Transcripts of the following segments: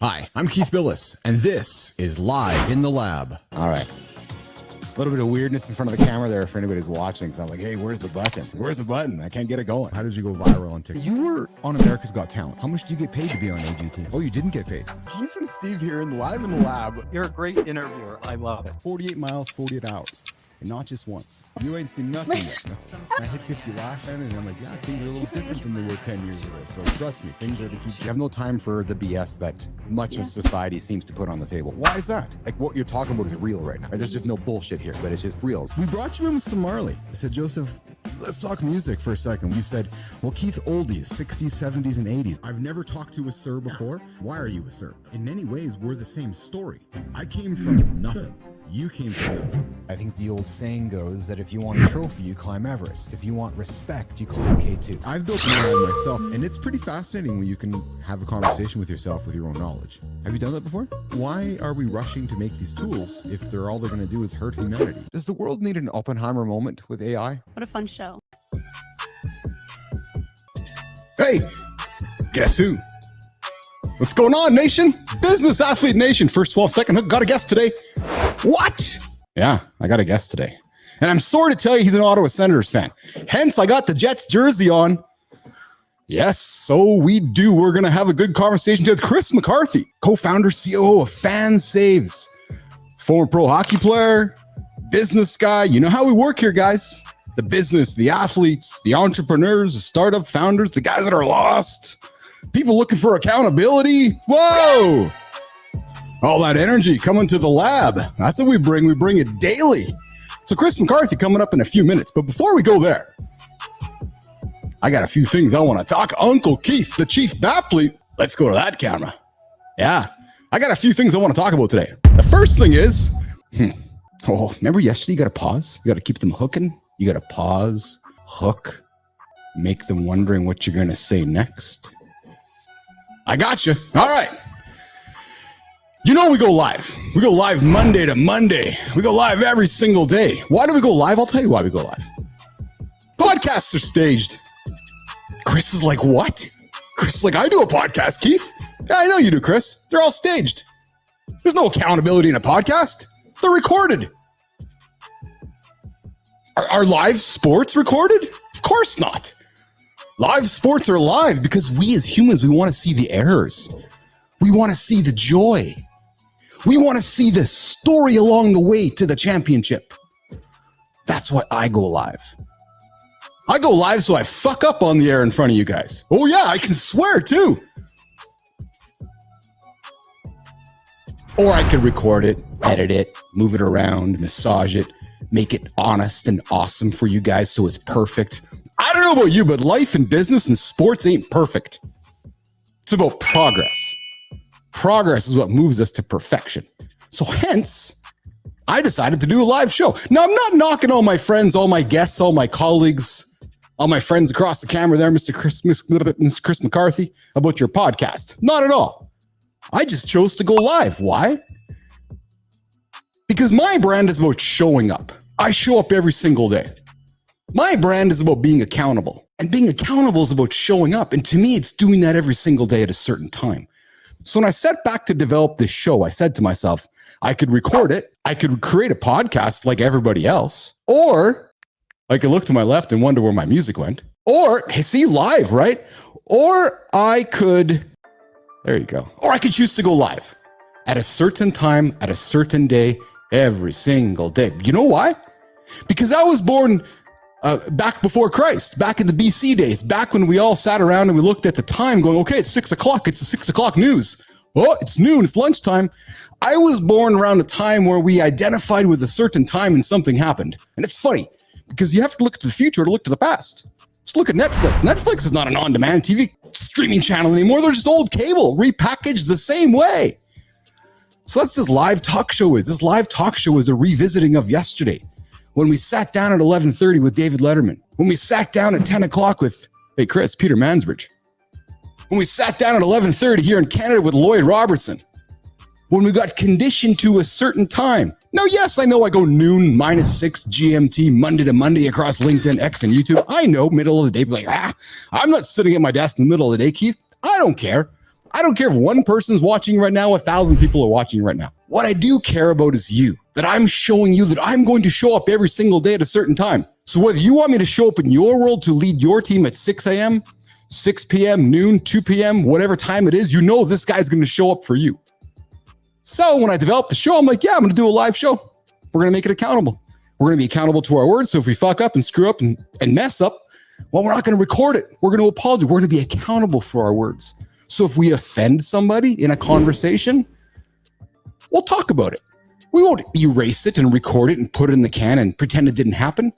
Hi, I'm Keith Bilous, and this is Live in the Lab. All right. A little bit of weirdness in front of the camera there for anybody who's watching. So I'm like, hey, where's the button? Where's the button? I can't get it going. How did you go viral on TikTok? You were on America's Got Talent. How much do you get paid to be on AGT? Oh, you didn't get paid. Keith and Steve here in Live in the Lab. You're a great interviewer. I love it. 48 miles, 48 hours. And not just once. You ain't seen nothing yet. I hit 50 last time, and I'm like, yeah, things are a little different than they were 10 years ago. So trust me, things are to keep. You have no time for the BS that much of society seems to put on the table. Why is that? Like, what you're talking about is real right now. There's just no bullshit here, but it's just real. We brought you in with some Marley. I said, Joseph, let's talk music for a second. You said, well, Keith, oldies, 60s, 70s, and 80s. I've never talked to a sir before. Why are you a sir? In many ways, we're the same story. I came from nothing. You came from nothing. I think the old saying goes that if you want a trophy, you climb Everest. If you want respect, you climb K2. I've built an myself, and it's pretty fascinating when you can have a conversation with yourself with your own knowledge. Have you done that before? Why are we rushing to make these tools if all they're going to do is hurt humanity? Does the world need an Oppenheimer moment with AI? What a fun show. Hey, guess who? What's going on, nation? Business Athlete Nation. First 12-second hook. Got a guest today. What? Yeah, I got a guest today. And I'm sorry to tell you he's an Ottawa Senators fan. Hence, I got the Jets jersey on. Yes, so we do. We're going to have a good conversation with Chris McCarthy, co-founder, COO of FanSaves, former pro hockey player, business guy. You know how we work here, guys. The business, the athletes, the entrepreneurs, the startup founders, the guys that are lost, people looking for accountability. Whoa! All that energy coming to the lab. That's what we bring. We bring it daily. So Chris McCarthy coming up in a few minutes. But before we go there, I got a few things I want to talk. Uncle Keith, the chief bapl. Let's go to that camera. Yeah, I got a few things I want to talk about today. The first thing is, remember yesterday? You got to pause. You got to keep them hooking. You got to pause, hook, make them wondering what you're going to say next. I got you. All right. You know we go live. We go live Monday to Monday. We go live every single day. Why do we go live? I'll tell you why we go live. Podcasts are staged. Chris is like, what? Chris is like, I do a podcast, Keith. Yeah, I know you do, Chris. They're all staged. There's no accountability in a podcast. They're recorded. Are live sports recorded? Of course not. Live sports are live because we as humans, we want to see the errors. We want to see the joy. We want to see the story along the way to the championship. That's why I go live. I go live so I fuck up on the air in front of you guys. Oh yeah, I can swear too. Or I could record it, edit it, move it around, massage it, make it honest and awesome for you guys so it's perfect. I don't know about you, but life and business and sports ain't perfect. It's about progress. Progress is what moves us to perfection. So hence, I decided to do a live show. Now, I'm not knocking all my friends, all my guests, all my colleagues, all my friends across the camera there, Mr. Chris McCarthy, about your podcast. Not at all. I just chose to go live. Why? Because my brand is about showing up. I show up every single day. My brand is about being accountable. And being accountable is about showing up. And to me, it's doing that every single day at a certain time. So when I set back to develop this show, I said to myself, I could record it. I could create a podcast like everybody else. Or I could look to my left and wonder where my music went. Or see live, right? Or I could, there you go. Or I could choose to go live at a certain time, at a certain day, every single day. You know why? Because I was born back before Christ, back in the BC days, back when we all sat around and we looked at the time going, okay, it's 6 o'clock. It's the 6 o'clock news. Oh, it's noon. It's lunchtime. I was born around a time where we identified with a certain time and something happened. And it's funny because you have to look to the future to look to the past. Just look at Netflix. Netflix is not an on-demand TV streaming channel anymore. They're just old cable repackaged the same way. So that's this live talk show is. This live talk show is a revisiting of yesterday. When we sat down at 11:30 with David Letterman, when we sat down at 10 o'clock with, hey, Chris, Peter Mansbridge, when we sat down at 11:30 here in Canada with Lloyd Robertson, when we got conditioned to a certain time. Now, yes, I know I go noon -6 GMT, Monday to Monday across LinkedIn, X, and YouTube. I know, middle of the day, be like, I'm not sitting at my desk in the middle of the day, Keith. I don't care. I don't care if one person's watching right now, 1,000 people are watching right now. What I do care about is you, that I'm showing you that I'm going to show up every single day at a certain time. So whether you want me to show up in your world to lead your team at 6 a.m., 6 p.m., noon, 2 p.m., whatever time it is, you know this guy's going to show up for you. So when I developed the show, I'm like, yeah, I'm going to do a live show. We're going to make it accountable. We're going to be accountable to our words. So if we fuck up and screw up and mess up, well, we're not going to record it. We're going to apologize. We're going to be accountable for our words. So if we offend somebody in a conversation, we'll talk about it. We won't erase it and record it and put it in the can and pretend it didn't happen.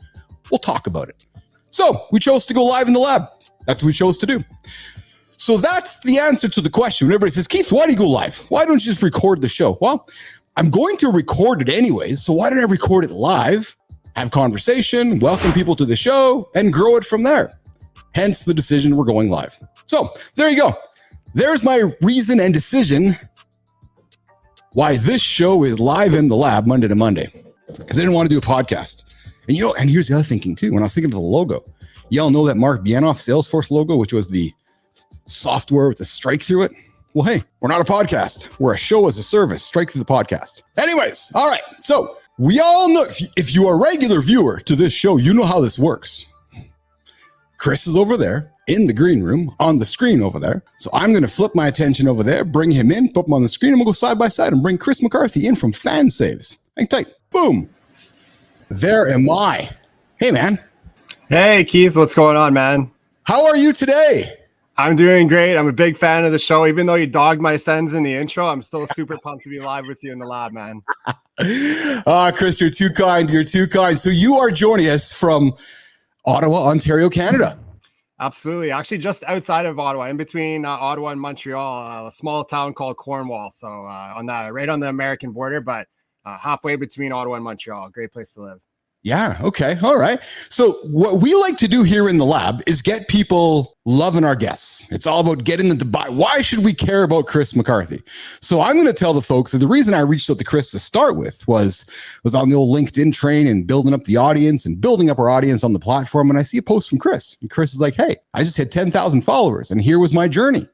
We'll talk about it. So we chose to go live in the lab. That's what we chose to do. So that's the answer to the question. When everybody says, Keith, why do you go live? Why don't you just record the show? Well, I'm going to record it anyways. So why don't I record it live, have conversation, welcome people to the show, and grow it from there? Hence the decision we're going live. So there you go. There's my reason and decision why this show is live in the lab Monday to Monday, because I didn't want to do a podcast. And and here's the other thinking too. When I was thinking of the logo, y'all know that Mark Bianoff Salesforce logo, which was the software with a strike through it. Well, hey, we're not a podcast. We're a show as a service. Strike through the podcast. Anyways, all right. So we all know, if you are a regular viewer to this show, you know how this works. Chris is over there in the green room on the screen over there. So I'm going to flip my attention over there, bring him in, put him on the screen, and we'll go side by side and bring Chris McCarthy in from FanSaves. Hang tight. Boom. There am I. Hey, man. Hey, Keith. What's going on, man? How are you today? I'm doing great. I'm a big fan of the show. Even though you dogged my sends in the intro, I'm still super pumped to be live with you in the lab, man. Chris, you're too kind. You're too kind. So you are joining us from Ottawa, Ontario, Canada. Absolutely. Actually, just outside of Ottawa, in between Ottawa and Montreal, a small town called Cornwall. So right on the American border, but halfway between Ottawa and Montreal. Great place to live. Yeah. Okay. All right. So what we like to do here in the lab is get people loving our guests. It's all about getting them to buy. Why should we care about Chris McCarthy? So I'm going to tell the folks that the reason I reached out to Chris to start with was on the old LinkedIn train and building up the audience and building up our audience on the platform. And I see a post from Chris, and Chris is like, hey, I just hit 10,000 followers and here was my journey.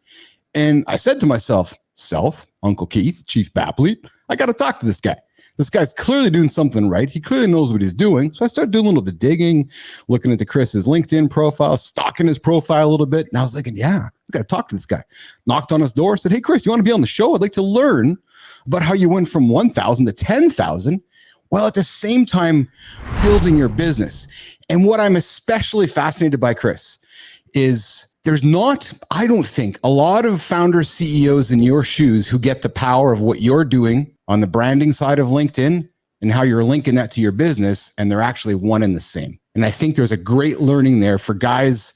And I said to myself, Uncle Keith, Chief Bapl, I got to talk to this guy. This guy's clearly doing something right. He clearly knows what he's doing. So I started doing a little bit of digging, looking into Chris's LinkedIn profile, stalking his profile a little bit. And I was thinking, yeah, we got to talk to this guy. Knocked on his door, said, hey, Chris, you want to be on the show? I'd like to learn about how you went from 1,000 to 10,000 while at the same time building your business. And what I'm especially fascinated by, Chris, is there's not, I don't think, a lot of founders, CEOs in your shoes who get the power of what you're doing on the branding side of LinkedIn and how you're linking that to your business, and they're actually one and the same. And I think there's a great learning there for guys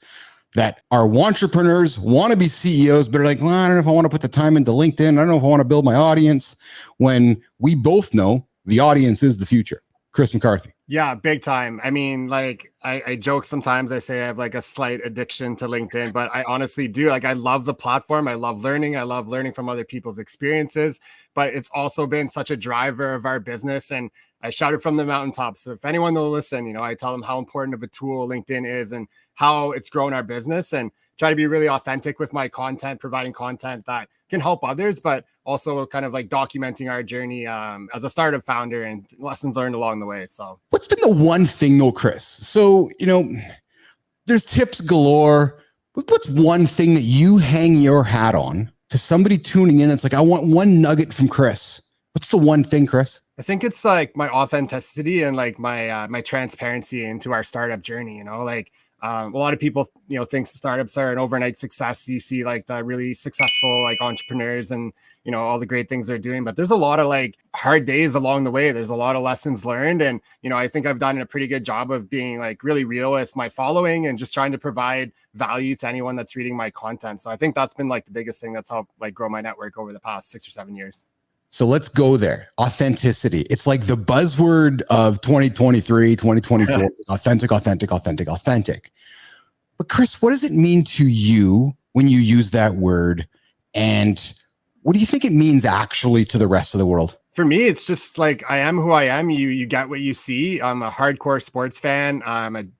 that are entrepreneurs, want to be CEOs, but are like, well, I don't know if I want to put the time into LinkedIn. I don't know if I want to build my audience, when we both know the audience is the future. Chris McCarthy. Yeah, big time. I mean, like I joke sometimes. I say I have like a slight addiction to LinkedIn, but I honestly do. Like, I love the platform. I love learning. I love learning from other people's experiences, but it's also been such a driver of our business. And I shout it from the mountaintops. So if anyone will listen, I tell them how important of a tool LinkedIn is and how it's grown our business, and try to be really authentic with my content, providing content that can help others, but also kind of like documenting our journey as a startup founder and lessons learned along the way. So what's been the one thing though, Chris? So, there's tips galore, but what's one thing that you hang your hat on to somebody tuning in that's like, I want one nugget from Chris? What's the one thing, Chris? I think it's like my authenticity and like my transparency into our startup journey. A lot of people, think startups are an overnight success. You see like the really successful like entrepreneurs and, all the great things they're doing, but there's a lot of like hard days along the way. There's a lot of lessons learned. And, I think I've done a pretty good job of being like really real with my following and just trying to provide value to anyone that's reading my content. So I think that's been like the biggest thing that's helped like grow my network over the past 6 or 7 years. So let's go there. Authenticity. It's like the buzzword of 2023, 2024. Authentic. But Chris, what does it mean to you when you use that word? And what do you think it means actually to the rest of the world? For me, it's just like, I am who I am. You get what you see. I'm a hardcore sports fan. I'm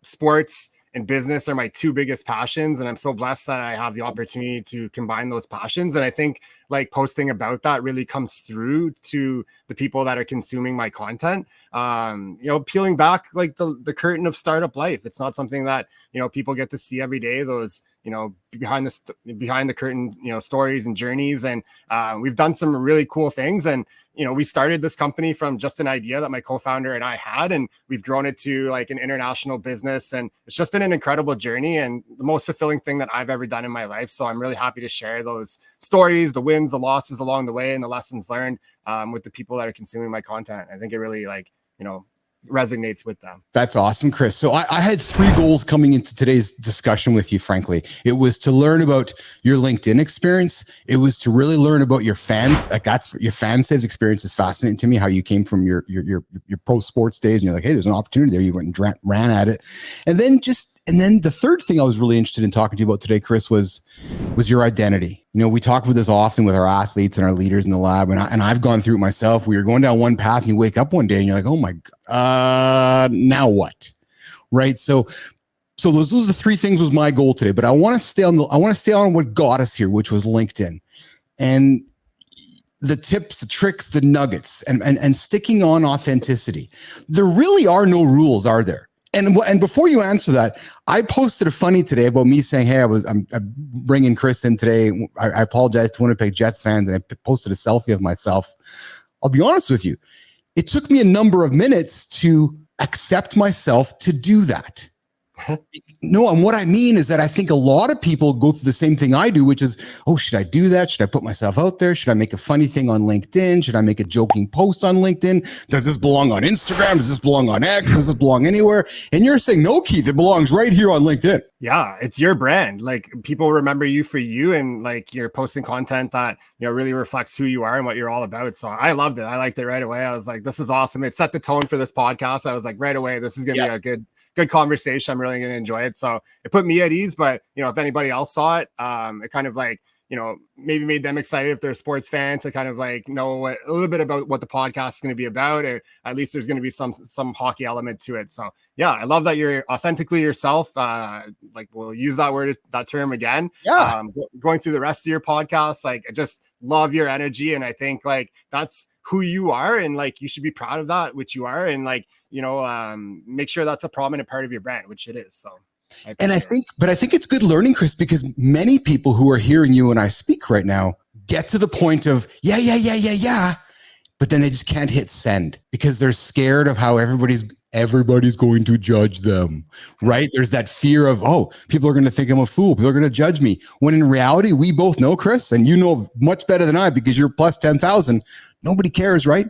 sports and business are my two biggest passions. And I'm so blessed that I have the opportunity to combine those passions. And I think like posting about that really comes through to the people that are consuming my content. Peeling back like the curtain of startup life. It's not something that, people get to see every day, those, behind the curtain, stories and journeys. And we've done some really cool things. And, we started this company from just an idea that my co-founder and I had, and we've grown it to like an international business. And it's just been an incredible journey and the most fulfilling thing that I've ever done in my life. So I'm really happy to share those stories, the wins, the losses along the way, and the lessons learned with the people that are consuming my content. I think it really resonates with them. That's awesome, Chris. So I had 3 goals coming into today's discussion with you, frankly. It was to learn about your LinkedIn experience. It was to really learn about your fans. Like that's your FanSaves experience is fascinating to me, how you came from your pro sports days and you're like, hey, there's an opportunity there. You went and ran at it. And then the third thing I was really interested in talking to you about today, Chris, was your identity. We talk about this often with our athletes and our leaders in the lab, and I've gone through it myself. We were going down one path and you wake up one day and you're like, oh my God, now what? Right. So those are the 3 things was my goal today, but I want to stay on what got us here, which was LinkedIn and the tips, the tricks, the nuggets, and sticking on authenticity. There really are no rules, are there? And before you answer that, I posted a funny today about me saying, hey, I'm bringing Chris in today. I apologize to Winnipeg Jets fans, and I posted a selfie of myself. I'll be honest with you. It took me a number of minutes to accept myself to do that. No, and what I mean is that I think a lot of people go through the same thing I do, which is, oh, should I do that? Should I put myself out there? Should I make a funny thing on LinkedIn? Should I make a joking post on LinkedIn? Does this belong on Instagram? Does this belong on X? Does this belong anywhere? And you're saying, no, Keith, it belongs right here on LinkedIn. Yeah, it's your brand. Like people remember you for you, and like you're posting content that, really reflects who you are and what you're all about. So I loved it. I liked it right away. I was like, this is awesome. It set the tone for this podcast. I was like, right away, this is going to be a good conversation. I'm really going to enjoy it. So it put me at ease, but if anybody else saw it, it kind of like, maybe made them excited if they're a sports fan to kind of like know a little bit about what the podcast is going to be about, or at least there's going to be some hockey element to it. So yeah, I love that you're authentically yourself. Like we'll use that term again. Yeah. Going through the rest of your podcast, like I just love your energy. And I think like that's who you are. And like, you should be proud of that, which you are. And like, make sure that's a prominent part of your brand, which it is. So. I think it's good learning, Chris, because many people who are hearing you and I speak right now get to the point of, yeah, but then they just can't hit send because they're scared of how everybody's going to judge them, right? There's that fear of, oh, people are going to think I'm a fool. People are going to judge me. When in reality, we both know, Chris, and you know much better than I because you're plus 10,000. Nobody cares, right?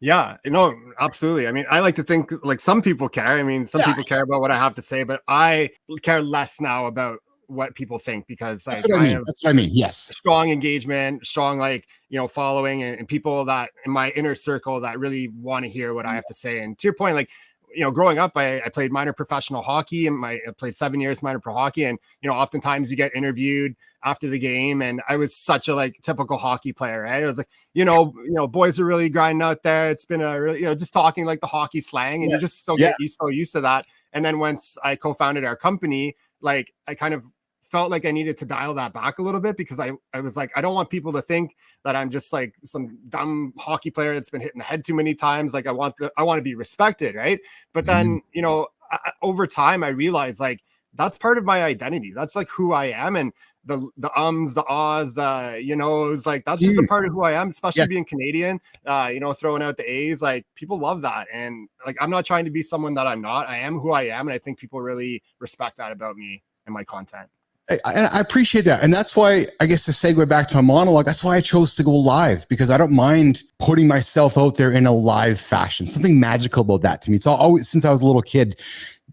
Yeah, no, absolutely. I mean, I like to think like some people care. I mean, some people care about what I have to say, but I care less now about what people think because like, that's what I mean. Yes. Strong engagement, strong, like, following and people that in my inner circle that really want to hear what I have to say. And to your point, like, growing up, I played minor professional hockey and I played 7 years minor pro hockey. And, oftentimes you get interviewed after the game. And I was such a like typical hockey player, right? I was like, boys are really grinding out there. It's been a really, just talking like the hocky slang and you just get so used to that. And then once I co-founded our company, like I kind of felt like I needed to dial that back a little bit because I was like, I don't want people to think that I'm just like some dumb hockey player that's been hit in the head too many times. Like I want to be respected. Right. But then, over time I realized like, that's part of my identity. That's like who I am. And the ahs, it's like, that's just a part of who I am, especially being Canadian, throwing out the A's, like people love that. And like, I'm not trying to be someone that I'm not, I am who I am. And I think people really respect that about me and my content. I appreciate that. And that's why, I guess to segue back to my monologue, that's why I chose to go live, because I don't mind putting myself out there in a live fashion. Something magical about that to me. It's always, since I was a little kid,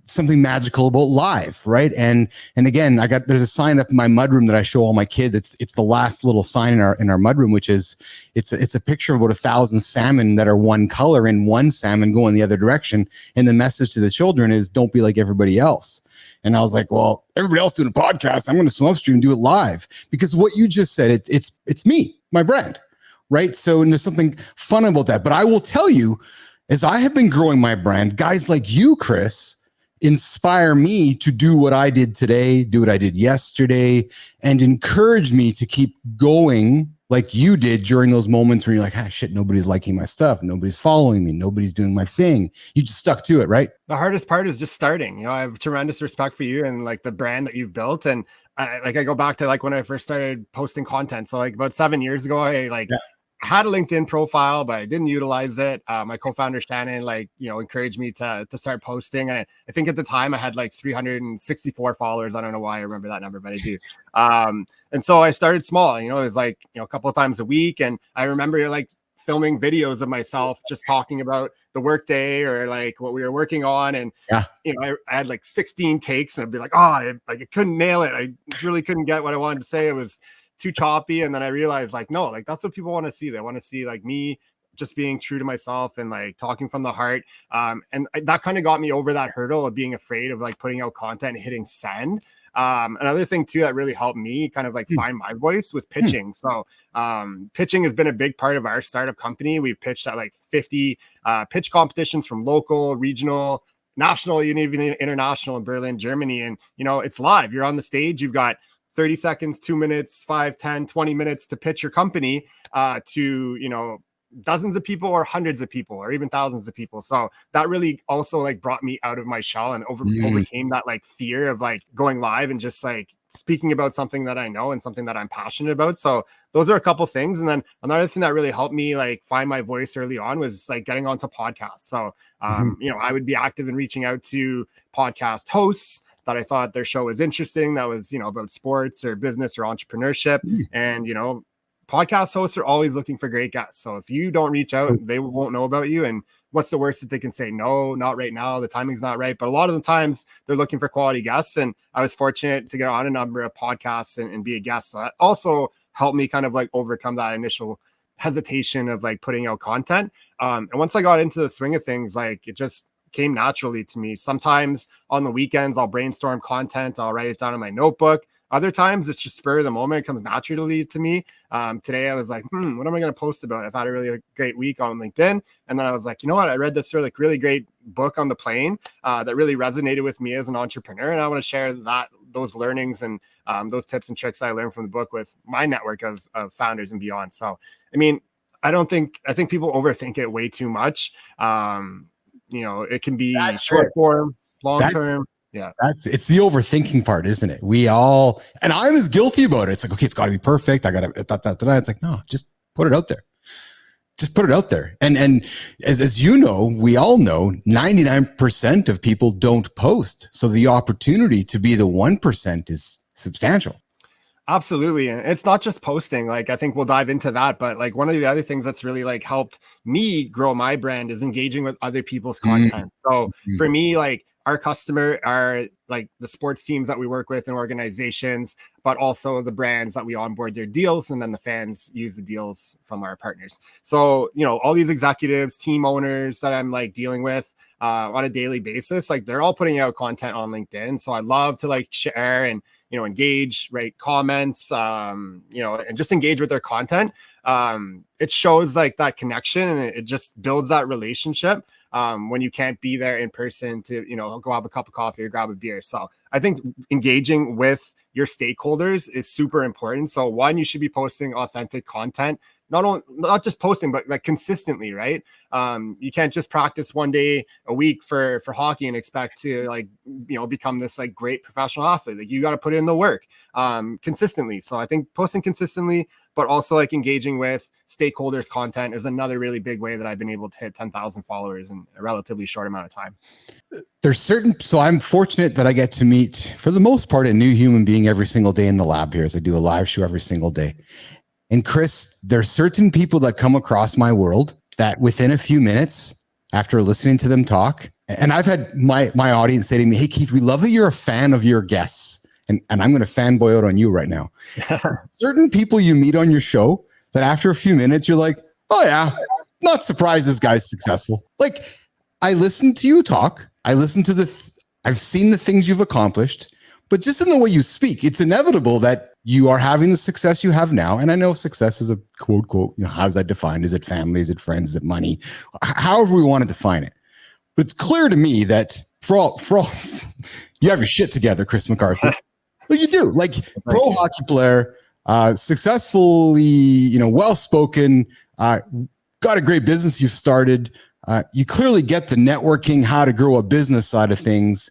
something magical about live, right? And again, there's a sign up in my mudroom that I show all my kids. It's the last little sign in our mudroom, which is it's a picture of about 1,000 salmon that are one color and one salmon going the other direction. And the message to the children is, don't be like everybody else. And I was like, well, everybody else doing a podcast, I'm going to swim upstream and do it live, because what you just said, it's me, my brand, right? So, and there's something fun about that. But I will tell you, as I have been growing my brand, guys like you, Chris, inspire me to do what I did today, do what I did yesterday, and encourage me to keep going like you did during those moments where you're like, ah, shit, nobody's liking my stuff. Nobody's following me. Nobody's doing my thing. You just stuck to it, right? The hardest part is just starting. I have tremendous respect for you and like the brand that you've built. And I go back to like when I first started posting content. So like about 7 years ago, I had a LinkedIn profile, but I didn't utilize it. My co-founder Shannon, encouraged me to start posting. And I think at the time I had like 364 followers. I don't know why I remember that number, but I do. And so I started small. It was like a couple of times a week, and I remember like filming videos of myself just talking about the workday or like what we were working on. And I had like 16 takes, and I'd be like, I couldn't nail it. I really couldn't get what I wanted to say. It was too choppy. And then I realized like, no, like that's what people want to see. They want to see like me just being true to myself and like talking from the heart. And that kind of got me over that hurdle of being afraid of like putting out content and hitting send. Another thing too that really helped me kind of like find my voice was pitching. So pitching has been a big part of our startup company. We've pitched at like 50 pitch competitions from local, regional, national, and even international in Berlin, Germany. And it's live. You're on the stage. You've got 30 seconds, 2 minutes, 5, 10, 20 minutes to pitch your company to, dozens of people or hundreds of people or even thousands of people. So that really also like brought me out of my shell and overcame that like fear of like going live and just like speaking about something that I know and something that I'm passionate about. So those are a couple things. And then another thing that really helped me like find my voice early on was like getting onto podcasts. So, I would be active in reaching out to podcast hosts that I thought their show was interesting, that was, about sports or business or entrepreneurship. And, podcast hosts are always looking for great guests. So if you don't reach out, they won't know about you. And what's the worst that they can say? No, not right now. The timing's not right. But a lot of the times they're looking for quality guests. And I was fortunate to get on a number of podcasts and be a guest. So that also helped me kind of like overcome that initial hesitation of like putting out content. And once I got into the swing of things, like it just came naturally to me. Sometimes on the weekends, I'll brainstorm content. I'll write it down in my notebook. Other times it's just spur of the moment. It comes naturally to me. Today I was like, what am I going to post about? I've had a really great week on LinkedIn. And then I was like, you know what? I read this really great book on the plane that really resonated with me as an entrepreneur. And I want to share those learnings and those tips and tricks that I learned from the book with my network of founders and beyond. So, I mean, I think people overthink it way too much. It can be short form, long term. Yeah. It's the overthinking part, isn't it? We all, and I was guilty about it. It's like, okay, it's got to be perfect. I got to, it's like, no, just put it out there. Just put it out there. And as you know, we all know 99% of people don't post. So the opportunity to be the 1% is substantial. Absolutely. And it's not just posting. Like, I think we'll dive into that. But like one of the other things that's really like helped me grow my brand is engaging with other people's content. So for me, like, our customer are like the sports teams that we work with and organizations, but also the brands that we onboard their deals. And then the fans use the deals from our partners. So, all these executives, team owners that I'm like dealing with on a daily basis, like they're all putting out content on LinkedIn. So I love to like share and, engage, write comments, and just engage with their content. It shows like that connection and it just builds that relationship. When you can't be there in person to, go have a cup of coffee or grab a beer. So I think engaging with your stakeholders is super important. So one, you should be posting authentic content, not just posting, but like consistently, right? You can't just practice one day a week for hockey and expect to like, become this like great professional athlete. Like you got to put in the work consistently. So I think posting consistently, but also like engaging with stakeholders content is another really big way that I've been able to hit 10,000 followers in a relatively short amount of time. So I'm fortunate that I get to meet, for the most part, a new human being every single day in the lab here as I do a live show every single day. And Chris, there's certain people that come across my world that within a few minutes after listening to them talk, and I've had my audience say to me, hey, Keith, we love that you're a fan of your guests. And I'm going to fanboy out on you right now. Certain people you meet on your show that after a few minutes, you're like, oh yeah, not surprised this guy's successful. Like I listen to you talk. I listen to I've seen the things you've accomplished, but just in the way you speak, it's inevitable that you are having the success you have now. And I know success is a quote, how's that defined? Is it family? Is it friends? Is it money? However we want to define it. But it's clear to me that for all, you have your shit together, Chris McCarthy. Well, you do. Like pro hockey player, successfully, well-spoken, got a great business you've started. You clearly get the networking, how to grow a business side of things.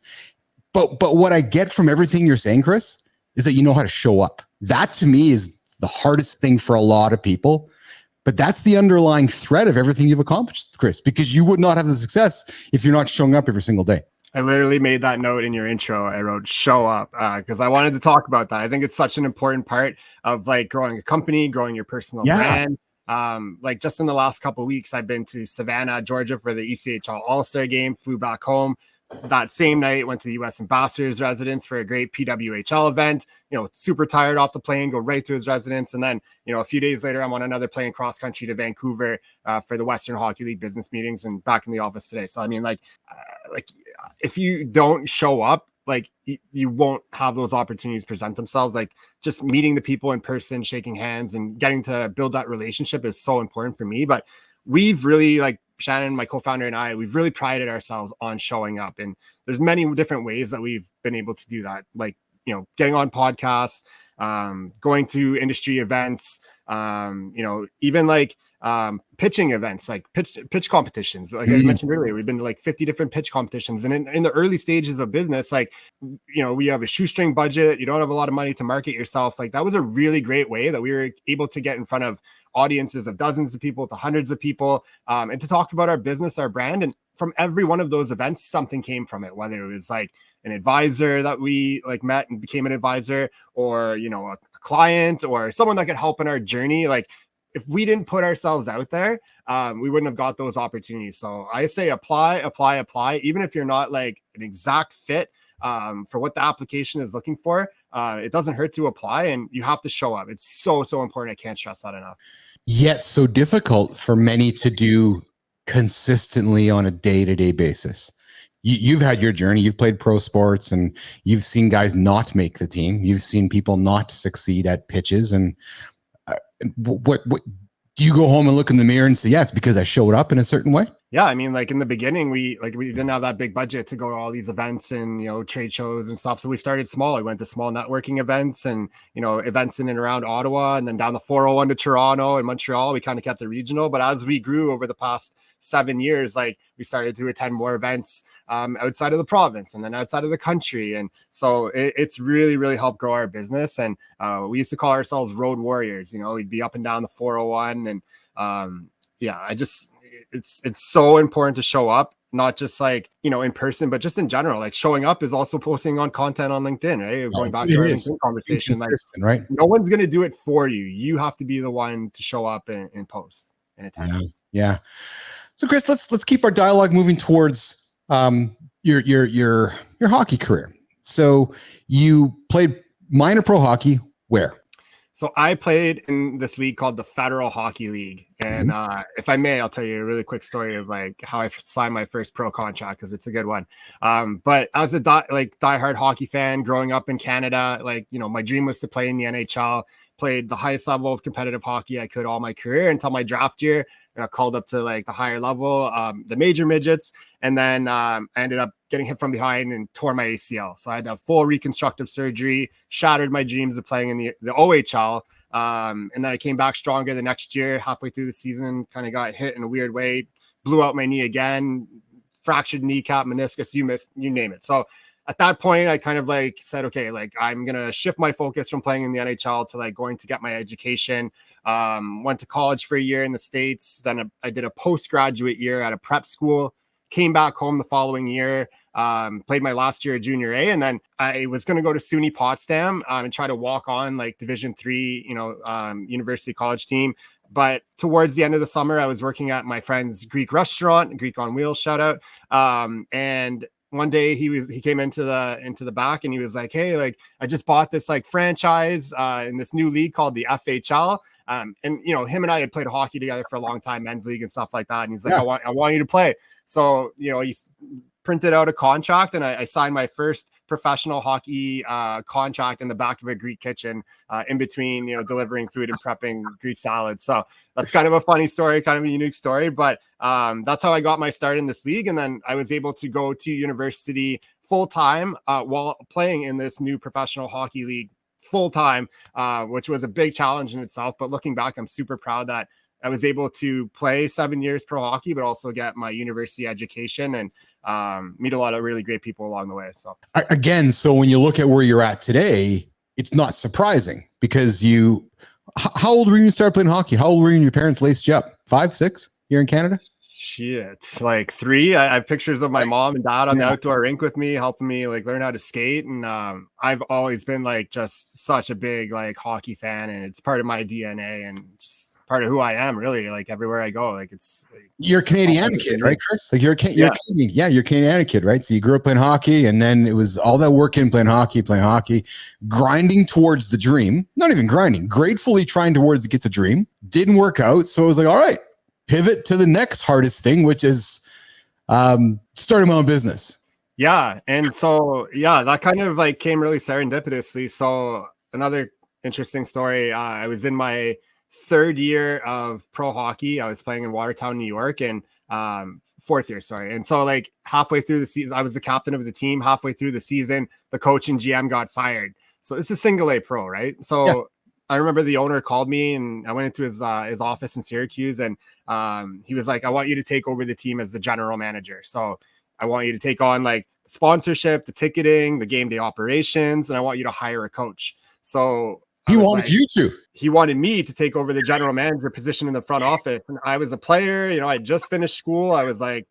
But what I get from everything you're saying, Chris, is that you know how to show up. That to me is the hardest thing for a lot of people. But that's the underlying thread of everything you've accomplished, Chris, because you would not have the success if you're not showing up every single day. I literally made that note in your intro. I wrote show up because I wanted to talk about that. I think it's such an important part of like growing a company, growing your personal brand. Like just in the last couple of weeks, I've been to Savannah, Georgia for the ECHL All-Star game, flew back home. That same night, went to the U.S. Ambassador's residence for a great PWHL event. Super tired off the plane, go right to his residence. And then, a few days later, I'm on another plane cross country to Vancouver for the Western Hockey League business meetings and back in the office today. So, I mean, like if you don't show up, like you won't have those opportunities present themselves. Like just meeting the people in person, shaking hands and getting to build that relationship is so important for me. But we've really like Shannon, my co-founder, and I, we've really prided ourselves on showing up. And there's many different ways that we've been able to do that. Like, getting on podcasts, going to industry events, even like pitching events, like pitch competitions. Like I mentioned earlier, we've been to like 50 different pitch competitions. And in the early stages of business, like, we have a shoestring budget. You don't have a lot of money to market yourself. Like that was a really great way that we were able to get in front of audiences of dozens of people to hundreds of people, and to talk about our business, our brand. And from every one of those events, something came from it, whether it was like an advisor that we like met and became an advisor, or, a client or someone that could help in our journey. Like if we didn't put ourselves out there, we wouldn't have got those opportunities. So I say apply, even if you're not like an exact fit for what the application is looking for. It doesn't hurt to apply, and you have to show up. It's so important. I can't stress that enough. Yet so difficult for many to do consistently on a day-to-day basis. You've had your journey. You've played pro sports, and you've seen guys not make the team. You've seen people not succeed at pitches. And what do you go home and look in the mirror and say, yeah, it's because I showed up in a certain way? Yeah, I mean, like in the beginning, we didn't have that big budget to go to all these events and trade shows and stuff. So we started small. I went to small networking events and events in and around Ottawa, and then down the 401 to Toronto and Montreal. We kind of kept it regional. But as we grew over the past 7 years, like we started to attend more events outside of the province and then outside of the country. And so it's really helped grow our business. And we used to call ourselves road warriors. We'd be up and down the 401 and it's so important to show up, not just like, in person, but just in general. Like showing up is also posting on content on LinkedIn, right? Going back to our LinkedIn conversation, like right? No one's going to do it for you. You have to be the one to show up and post and attend. Yeah. So Chris, let's keep our dialogue moving towards your hockey career. So you played minor pro hockey where? So I played in this league called the Federal Hockey League. And if I may, I'll tell you a really quick story of like how I signed my first pro contract, because it's a good one. But as a diehard hockey fan growing up in Canada, my dream was to play in the NHL, played the highest level of competitive hockey I could all my career until my draft year. I got called up to like the higher level, the major midgets. And then I ended up getting hit from behind and tore my ACL. So I had a full reconstructive surgery, shattered my dreams of playing in the OHL. And then I came back stronger the next year, halfway through the season, kind of got hit in a weird way, blew out my knee again, fractured kneecap, meniscus, you name it. So at that point, I kind of like said, okay, like I'm going to shift my focus from playing in the NHL to like going to get my education. Went to college for a year in the States. Then I did a postgraduate year at a prep school, came back home the following year, played my last year at junior A. And then I was going to go to SUNY Potsdam and try to walk on like Division III, university college team. But towards the end of the summer, I was working at my friend's Greek restaurant, Greek on Wheels, shout out. And one day he came into the back and he was like, hey, like I just bought this like franchise in this new league called the FHL. And him and I had played hockey together for a long time, men's league and stuff like that. And he's like, I want you to play. So, he printed out a contract, and I signed my first professional hockey contract in the back of a Greek kitchen, in between, delivering food and prepping Greek salads. So that's kind of a funny story, kind of a unique story, but that's how I got my start in this league. And then I was able to go to university full time while playing in this new professional hockey league full time, which was a big challenge in itself. But looking back, I'm super proud that I was able to play 7 years pro hockey, but also get my university education and meet a lot of really great people along the way. So again, so when you look at where you're at today, it's not surprising because how old were you when you started playing hockey? How old were you when your parents laced you up? 5, 6 here in Canada? Shit, like 3. I have pictures of my mom and dad on the outdoor rink with me, helping me like learn how to skate. And I've always been like just such a big like hockey fan, and it's part of my DNA and just part of who I am, really. Like everywhere I go, like you're a Canadian kid, right, Chris? Like you're Canadian. Yeah, you're a Canadian kid, right? So you grew up playing hockey, and then it was all that work in playing hockey, grinding towards the dream. Not even grinding, gratefully trying towards to get the dream. Didn't work out, so it was like, all right, pivot to the next hardest thing, which is starting my own business. Yeah, and so that kind of like came really serendipitously. So another interesting story. I was in my 3rd year of pro hockey. I was playing in Watertown, New York, and 4th year, sorry. And so like halfway through the season, I was the captain of the team. Halfway through the season, the coach and GM got fired. So it's a single A pro, right? So I remember the owner called me, and I went into his office in Syracuse, and he was like, I want you to take over the team as the general manager. So I want you to take on like sponsorship, the ticketing, the game day operations, and I want you to hire a coach. So he wanted you to. He wanted me to take over the general manager position in the front office. And I was a player, I just finished school. I was like,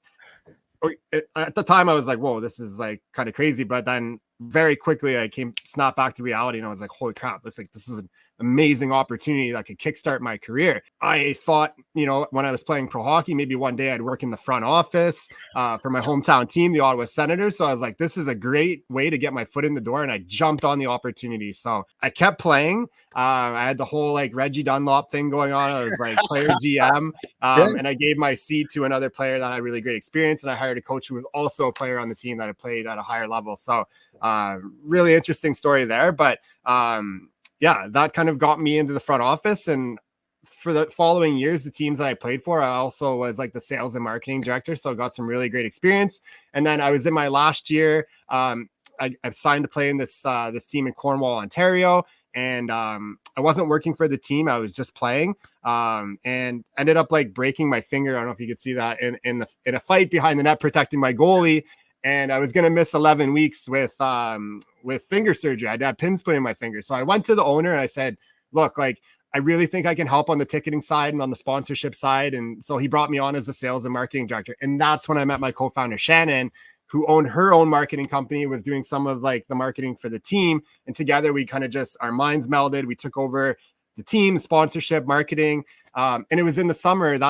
at the time I was like, whoa, this is like kind of crazy. But then very quickly I snapped back to reality, and I was like, holy crap, this is an amazing opportunity that could kickstart my career. I thought, when I was playing pro hockey, maybe one day I'd work in the front office for my hometown team, the Ottawa Senators. So I was like, this is a great way to get my foot in the door. And I jumped on the opportunity. So I kept playing. I had the whole like Reggie Dunlop thing going on. I was like player GM, and I gave my seat to another player that had really great experience. And I hired a coach who was also a player on the team that had played at a higher level. So really interesting story there. But that kind of got me into the front office. And for the following years, the teams that I played for, I also was like the sales and marketing director. So I got some really great experience. And then I was in my last year. I signed to play in this team in Cornwall, Ontario. And I wasn't working for the team. I was just playing, and ended up like breaking my finger. I don't know if you could see that in a fight behind the net, protecting my goalie. And I was going to miss 11 weeks with finger surgery. I'd had pins put in my finger. So I went to the owner and I said, look, like, I really think I can help on the ticketing side and on the sponsorship side. And so he brought me on as a sales and marketing director. And that's when I met my co-founder, Shannon, who owned her own marketing company, was doing some of like the marketing for the team. And together we kind of just, our minds melded. We took over the team, sponsorship, marketing. And it was in that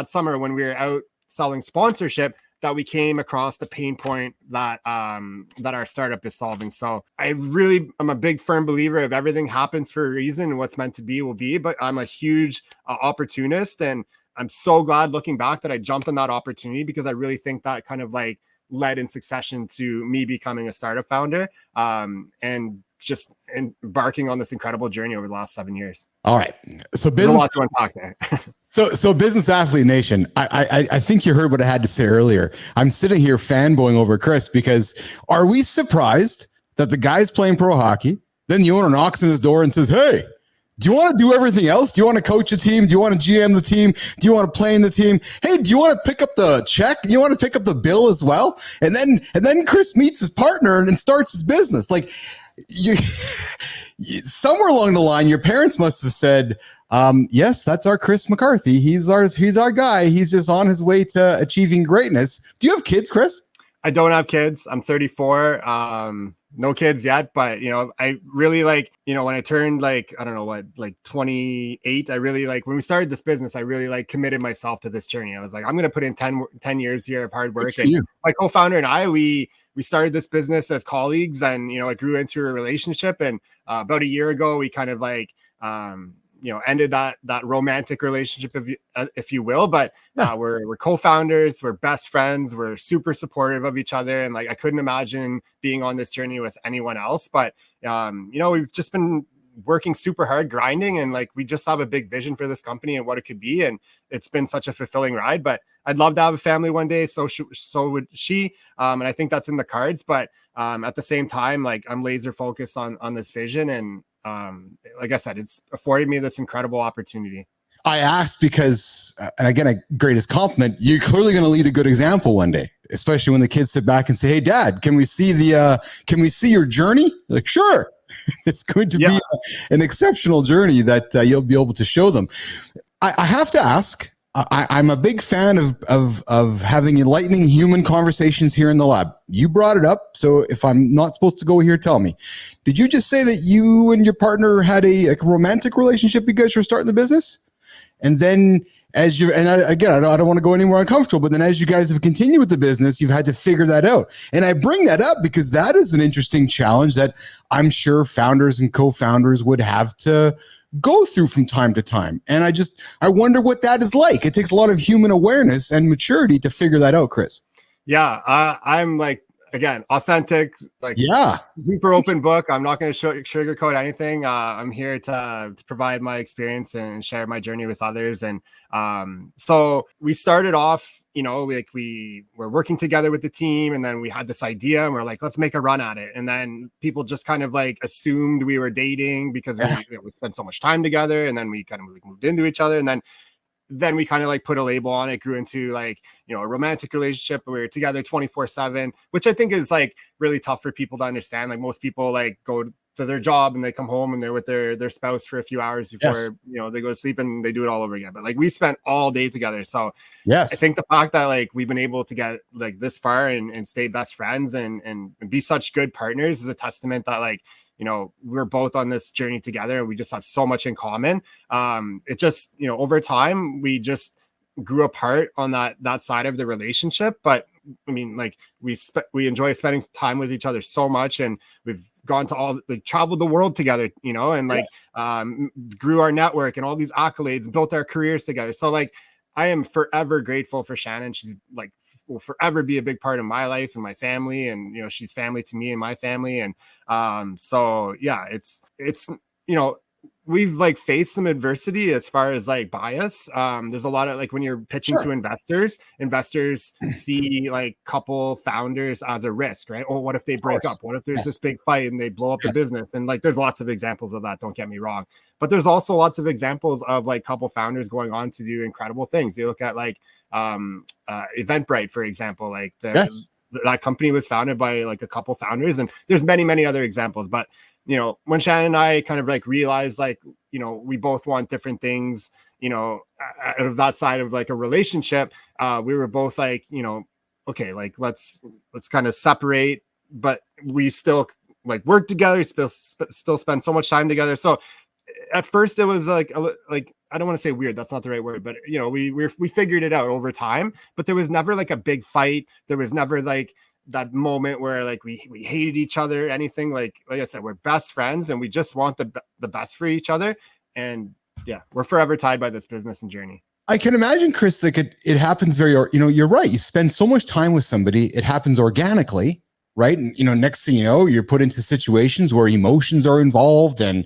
summer when we were out selling sponsorship that we came across the pain point that our startup is solving. So I'm a big firm believer of everything happens for a reason, and what's meant to be will be, but I'm a huge opportunist. And I'm so glad looking back that I jumped on that opportunity, because I really think that kind of like led in succession to me becoming a startup founder, and just embarking on this incredible journey over the last 7 years. All right. So there's a lot to unpack there. So Business Athlete Nation, I think you heard what I had to say earlier. I'm sitting here fanboying over Chris, because are we surprised that the guy's playing pro hockey, then the owner knocks on his door and says, hey, do you want to do everything else? Do you want to coach a team? Do you want to GM the team? Do you want to play in the team? Hey, do you want to pick up the check? Do you want to pick up the bill as well? And then Chris meets his partner and starts his business. Like, somewhere along the line, your parents must have said, yes, that's our Chris McCarthy. He's our guy. He's just on his way to achieving greatness. Do you have kids, Chris? I don't have kids. I'm 34. No kids yet, but I really like, when I turned like, I don't know what, like 28, I really like, when we started this business, I really like committed myself to this journey. I was like, I'm going to put in 10 years here of hard work. And my co-founder and I, we started this business as colleagues, and, it grew into a relationship. And about a year ago, we kind of like, ended that romantic relationship, if you will. But we're co-founders, we're best friends, we're super supportive of each other, and like I couldn't imagine being on this journey with anyone else. But we've just been working super hard, grinding, and like we just have a big vision for this company and what it could be, and it's been such a fulfilling ride. But I'd love to have a family one day, so would she, and I think that's in the cards. But at the same time, like I'm laser focused on this vision, and like I said, it's afforded me this incredible opportunity. I asked because, and again, a greatest compliment, you're clearly going to lead a good example one day, especially when the kids sit back and say, "Hey, Dad, can we see your journey?" Like, sure. It's going to be an exceptional journey that you'll be able to show them. I have to ask, I'm a big fan of having enlightening human conversations here in the lab. You brought it up, so if I'm not supposed to go here, tell me. Did you just say that you and your partner had a romantic relationship because you're starting the business? And then I don't want to go anywhere uncomfortable, but then as you guys have continued with the business, you've had to figure that out. And I bring that up because that is an interesting challenge that I'm sure founders and co-founders would have to go through from time to time. And I wonder what that is like. It takes a lot of human awareness and maturity to figure that out, Chris. Yeah, I'm like, again, authentic, like super open book. I'm not going to sugarcoat anything. I'm here to provide my experience and share my journey with others. And so we started off, like we were working together with the team, and then we had this idea and we're like, let's make a run at it. And then people just kind of like assumed we were dating because we spent so much time together, and then we kind of like moved into each other. And then we kind of like put a label on it, grew into like, a romantic relationship. We were together 24/7, which I think is like really tough for people to understand. Like most people like go to their job and they come home and they're with their spouse for a few hours before, they go to sleep, and they do it all over again. But like we spent all day together. So I think the fact that like we've been able to get like this far and stay best friends and be such good partners is a testament that like, we're both on this journey together, and we just have so much in common. It just, over time, we just grew apart on that side of the relationship. But I mean, like we enjoy spending time with each other so much, and we've gone to traveled the world together, and like grew our network and all these accolades and built our careers together. So like, I am forever grateful for Shannon. She's like, will forever be a big part of my life and my family, and she's family to me and my family. And so yeah, it's we've like faced some adversity as far as like bias. There's a lot of like when you're pitching to investors see like couple founders as a risk, right? Oh, what if they break up? What if there's this big fight and they blow up the business? And like there's lots of examples of that, don't get me wrong, but there's also lots of examples of like couple founders going on to do incredible things. You look at like Eventbrite, for example, like that company was founded by like a couple founders, and there's many other examples. But when Shannon and I kind of like realized like, we both want different things, out of that side of like a relationship, we were both like, okay, like let's kind of separate, but we still like work together, still spend so much time together. So at first it was like I don't want to say weird, that's not the right word, but we figured it out over time. But there was never like a big fight. There was never like that moment where like we hated each other, anything. Like I said, we're best friends, and we just want the best for each other. And yeah, we're forever tied by this business and journey. I can imagine, Chris, like it happens you're right. You spend so much time with somebody, it happens organically, right? And next thing you know, you're put into situations where emotions are involved, and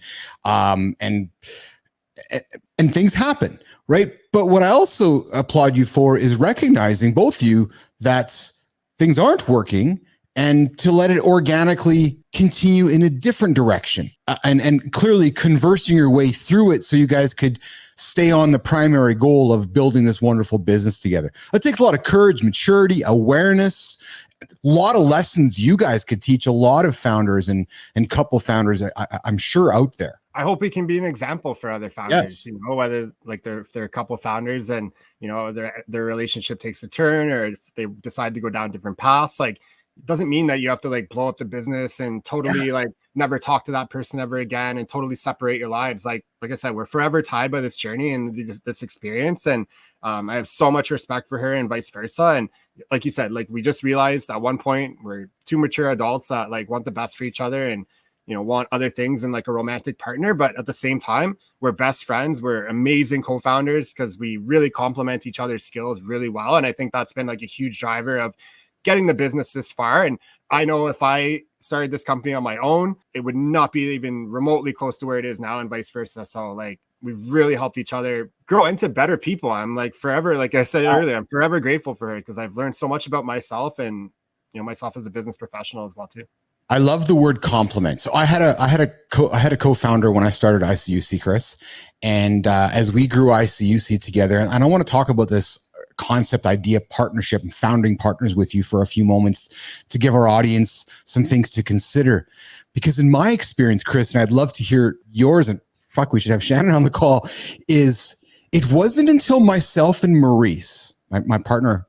things happen, right? But what I also applaud you for is recognizing, both you, that things aren't working, and to let it organically continue in a different direction, and clearly conversing your way through it so you guys could stay on the primary goal of building this wonderful business together. That takes a lot of courage, maturity, awareness, a lot of lessons you guys could teach a lot of founders and couple founders, I'm sure, out there. I hope we can be an example for other founders, whether like if they're a couple founders and, their relationship takes a turn, or if they decide to go down different paths. Like, it doesn't mean that you have to like blow up the business and totally like never talk to that person ever again and totally separate your lives. Like I said, we're forever tied by this journey and this experience. And I have so much respect for her, and vice versa. And like you said, like we just realized at one point we're two mature adults that like want the best for each other. And want other things in like a romantic partner, but at the same time, we're best friends. We're amazing co-founders because we really complement each other's skills really well. And I think that's been like a huge driver of getting the business this far. And I know if I started this company on my own, it would not be even remotely close to where it is now, and vice versa. So like, we've really helped each other grow into better people. I'm like forever, like I said earlier, I'm forever grateful for her because I've learned so much about myself and myself as a business professional as well too. I love the word compliment. So I had a co-founder when I started ICUC, Chris, and as we grew ICUC together, and I want to talk about this concept, idea, partnership, and founding partners with you for a few moments to give our audience some things to consider. Because in my experience, Chris, and I'd love to hear yours, and fuck, we should have Shannon on the call, is it wasn't until myself and Maurice, my partner,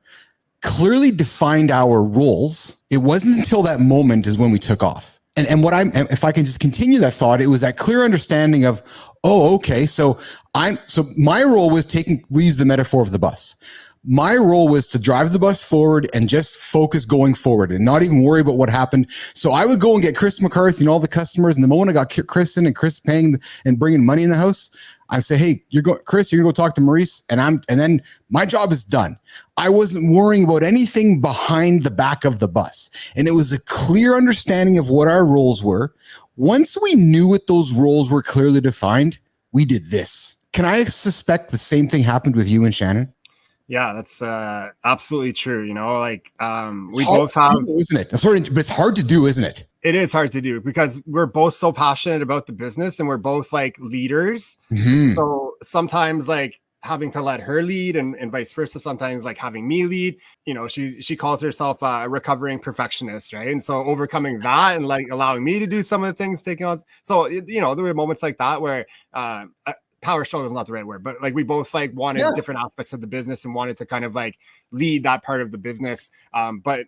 clearly defined our roles. It wasn't until that moment is when we took off. And if I can just continue that thought, it was that clear understanding of, oh, okay. So my role was we use the metaphor of the bus. My role was to drive the bus forward and just focus going forward and not even worry about what happened. So I would go and get Chris McCarthy and all the customers. And the moment I got Chris in and Chris paying and bringing money in the house, I say, hey, Chris, you're going to go talk to Maurice. And then my job is done. I wasn't worrying about anything behind the back of the bus. And it was a clear understanding of what our roles were. Once we knew what those roles were clearly defined, we did this. Can I suspect the same thing happened with you and Shannon? Yeah, that's absolutely true. We both have, isn't it? But it's hard to do, isn't it? It is hard to do because we're both so passionate about the business and we're both like leaders. Mm-hmm. So sometimes like having to let her lead and vice versa, sometimes like having me lead, she calls herself a recovering perfectionist, right? And so overcoming that and like allowing me to do some of the things taking on. So, there were moments like that where power struggle is not the right word, but like we both like wanted different aspects of the business and wanted to kind of like lead that part of the business. But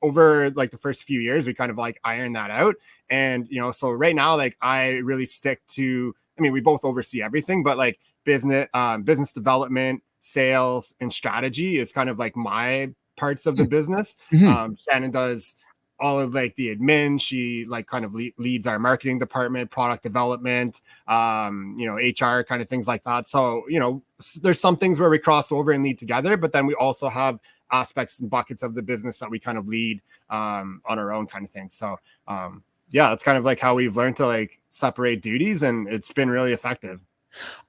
over like the first few years, we kind of like ironed that out. And, so right now, like I really stick to, we both oversee everything, but like business development, sales, and strategy is kind of like my parts of the business. Mm-hmm. Shannon does all of like the admin. She like kind of leads our marketing department, product development, HR kind of things like that. So, there's some things where we cross over and lead together, but then we also have aspects and buckets of the business that we kind of lead on our own kind of thing. So, it's kind of like how we've learned to like separate duties, and it's been really effective.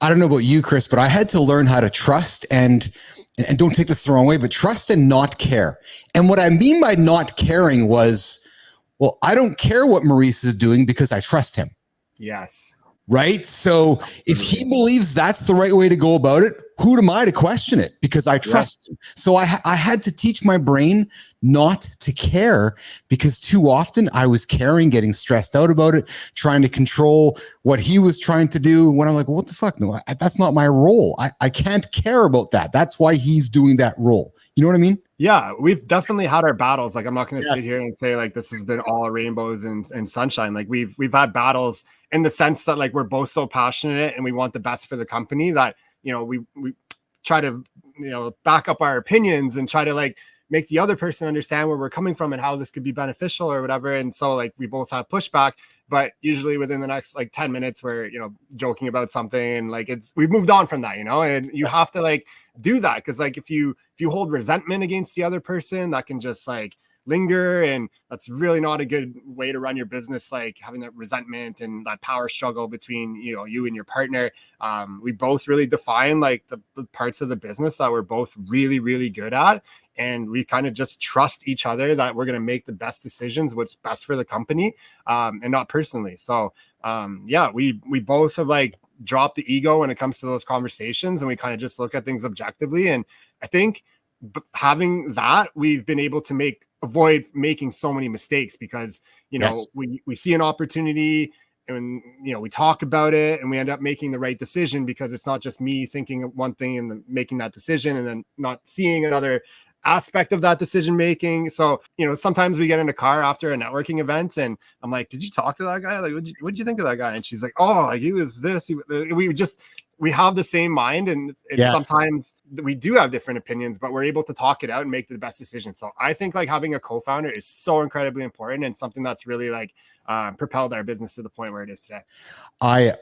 I don't know about you, Chris, but I had to learn how to trust and don't take this the wrong way, but trust and not care. And what I mean by not caring was, well, I don't care what Maurice is doing because I trust him. Yes. Right. So if he believes that's the right way to go about it, who am I to question it? Because I trust him. So I had to teach my brain not to care, because too often I was caring, getting stressed out about it, trying to control what he was trying to do. When I'm like, well, what the fuck? No, that's not my role. I can't care about that. That's why he's doing that role. You know what I mean? Yeah, we've definitely had our battles. Like, I'm not going to sit here and say like this has been all rainbows and sunshine. Like we've had battles in the sense that like we're both so passionate and we want the best for the company that, we try to, back up our opinions and try to like make the other person understand where we're coming from and how this could be beneficial or whatever. And so like we both have pushback, but usually within the next like 10 minutes we're, joking about something and like we've moved on from that, and you have to like do that. Cause like if you hold resentment against the other person, that can just like linger, and that's really not a good way to run your business. Like having that resentment and that power struggle between you and your partner. We both really define like the parts of the business that we're both really, really good at, and we kind of just trust each other that we're going to make the best decisions, what's best for the company, and not personally. So we both have like dropped the ego when it comes to those conversations, and we kind of just look at things objectively. And I think having that, we've been able to avoid making so many mistakes, because we see an opportunity and we talk about it and we end up making the right decision, because it's not just me thinking one thing and then making that decision and then not seeing another aspect of that decision making. So sometimes we get in a car after a networking event and I'm like, did you talk to that guy? Like, what'd you think of that guy? And she's like, oh, like he was this. We just we have the same mind, and Yes. sometimes we do have different opinions, but we're able to talk it out and make the best decision. So I think like having a co-founder is so incredibly important, and something that's really like propelled our business to the point where it is today. I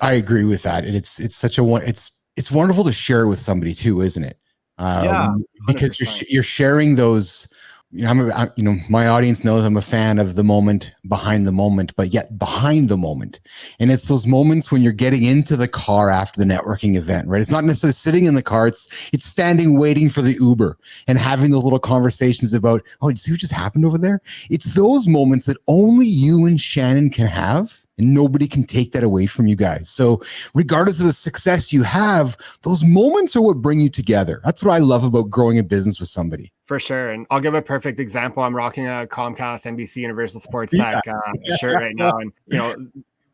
agree with that, and it's such a one. It's wonderful to share with somebody too, isn't it? Yeah, Because 100%. you're sharing those. You know, my audience knows I'm a fan of the moment behind the moment, but yet behind the moment. And it's those moments when you're getting into the car after the networking event, right? It's not necessarily sitting in the car. It's standing, waiting for the Uber and having those little conversations about, oh, did you see what just happened over there? It's those moments that only you and Shannon can have, and nobody can take that away from you guys. So regardless of the success you have, those moments are what bring you together. That's what I love about growing a business with somebody. For sure. And I'll give a perfect example. I'm rocking a Comcast NBC Universal Sports Tech shirt right now. And, you know,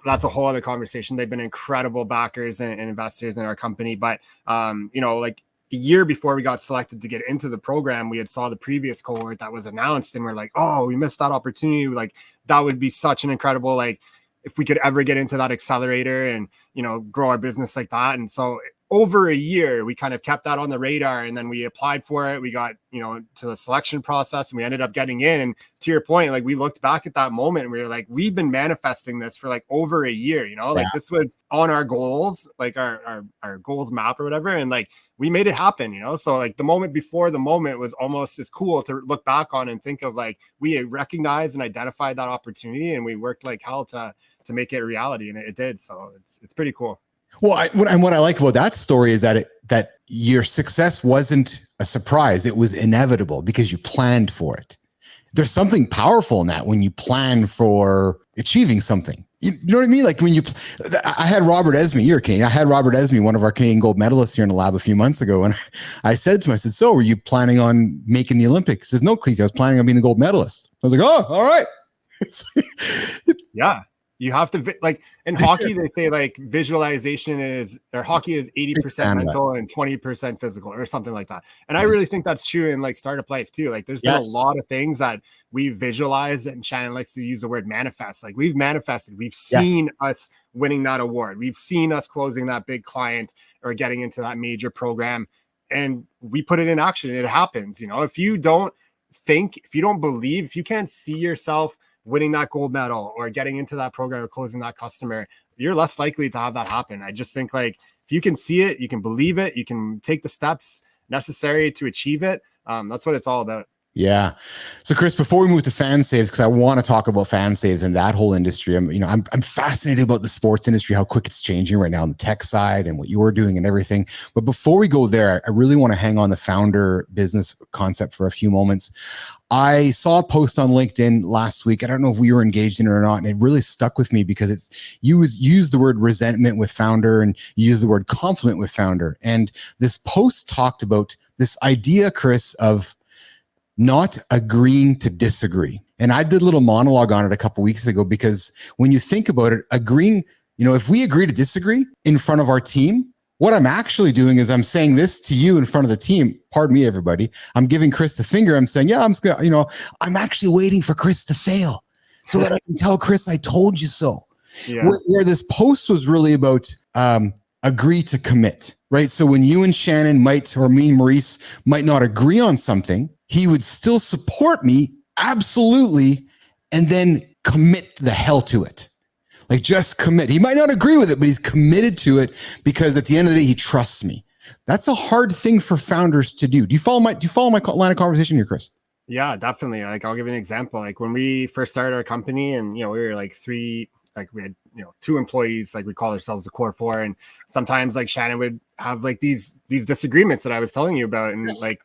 that's a whole other conversation. They've been incredible backers and investors in our company. But, you know, like a year before we got selected to get into the program, we had saw the previous cohort that was announced, and we're like, oh, we missed that opportunity. Like, that would be such an incredible, like, if we could ever get into that accelerator and, you know, grow our business like that. And so over a year, we kind of kept that on the radar, and then we applied for it. We got, you know, to the selection process, and we ended up getting in. And to your point, like, we looked back at that moment and we were like, we've been manifesting this for like over a year, you know, like this was on our goals, like our goals map or whatever. And like, we made it happen, you know? So like the moment before the moment was almost as cool to look back on and think of like, we recognized and identified that opportunity, and we worked like hell to make it a reality, and it did. So it's pretty cool. Well, what I like about that story is that your success wasn't a surprise. It was inevitable because you planned for it. There's something powerful in that when you plan for achieving something. You know what I mean? Like when I had Robert Esme, you're Canadian. I had Robert Esme, one of our Canadian gold medalists here in the lab a few months ago. And I said to him, I said, so were you planning on making the Olympics? He says, no, Cleek, I was planning on being a gold medalist. I was like, oh, all right. Yeah. You have to like in hockey, they say like visualization is, or hockey is 80% mental and 20% physical or something like that. And I really think that's true in like startup life too. Like there's been a lot of things that we visualize, and Shannon likes to use the word manifest. Like we've manifested, we've seen us winning that award. We've seen us closing that big client or getting into that major program, and we put it in action. It happens. You know, if you don't think, if you don't believe, if you can't see yourself winning that gold medal or getting into that program or closing that customer, you're less likely to have that happen. I just think like if you can see it, you can believe it, you can take the steps necessary to achieve it. That's what it's all about. Yeah. So Chris, before we move to FanSaves, because I want to talk about FanSaves and that whole industry, I'm fascinated about the sports industry, how quick it's changing right now on the tech side and what you're doing and everything. But before we go there, I really want to hang on the founder business concept for a few moments. I saw a post on LinkedIn last week. I don't know if we were engaged in it or not, and it really stuck with me because you used the word resentment with founder and you used the word compliment with founder. And this post talked about this idea, Chris, of not agreeing to disagree. And I did a little monologue on it a couple of weeks ago, because when you think about it, agreeing, you know, if we agree to disagree in front of our team, what I'm actually doing is I'm saying this to you in front of the team. Pardon me, everybody. I'm giving Chris the finger. I'm saying, yeah, I'm just gonna, you know, I'm actually waiting for Chris to fail so that I can tell Chris I told you so. Yeah. Where this post was really about agree to commit, right? So when you and Shannon might, or me and Maurice might not agree on something, he would still support me, absolutely, and then commit the hell to it. Like just commit. He might not agree with it, but he's committed to it because at the end of the day, he trusts me. That's a hard thing for founders to do. Do you follow my line of conversation here, Chris? Yeah, definitely. Like I'll give you an example. Like when we first started our company, and you know, we were like we had, you know, 2 employees, like we call ourselves the core 4. And sometimes like Shannon would have like these disagreements that I was telling you about. And like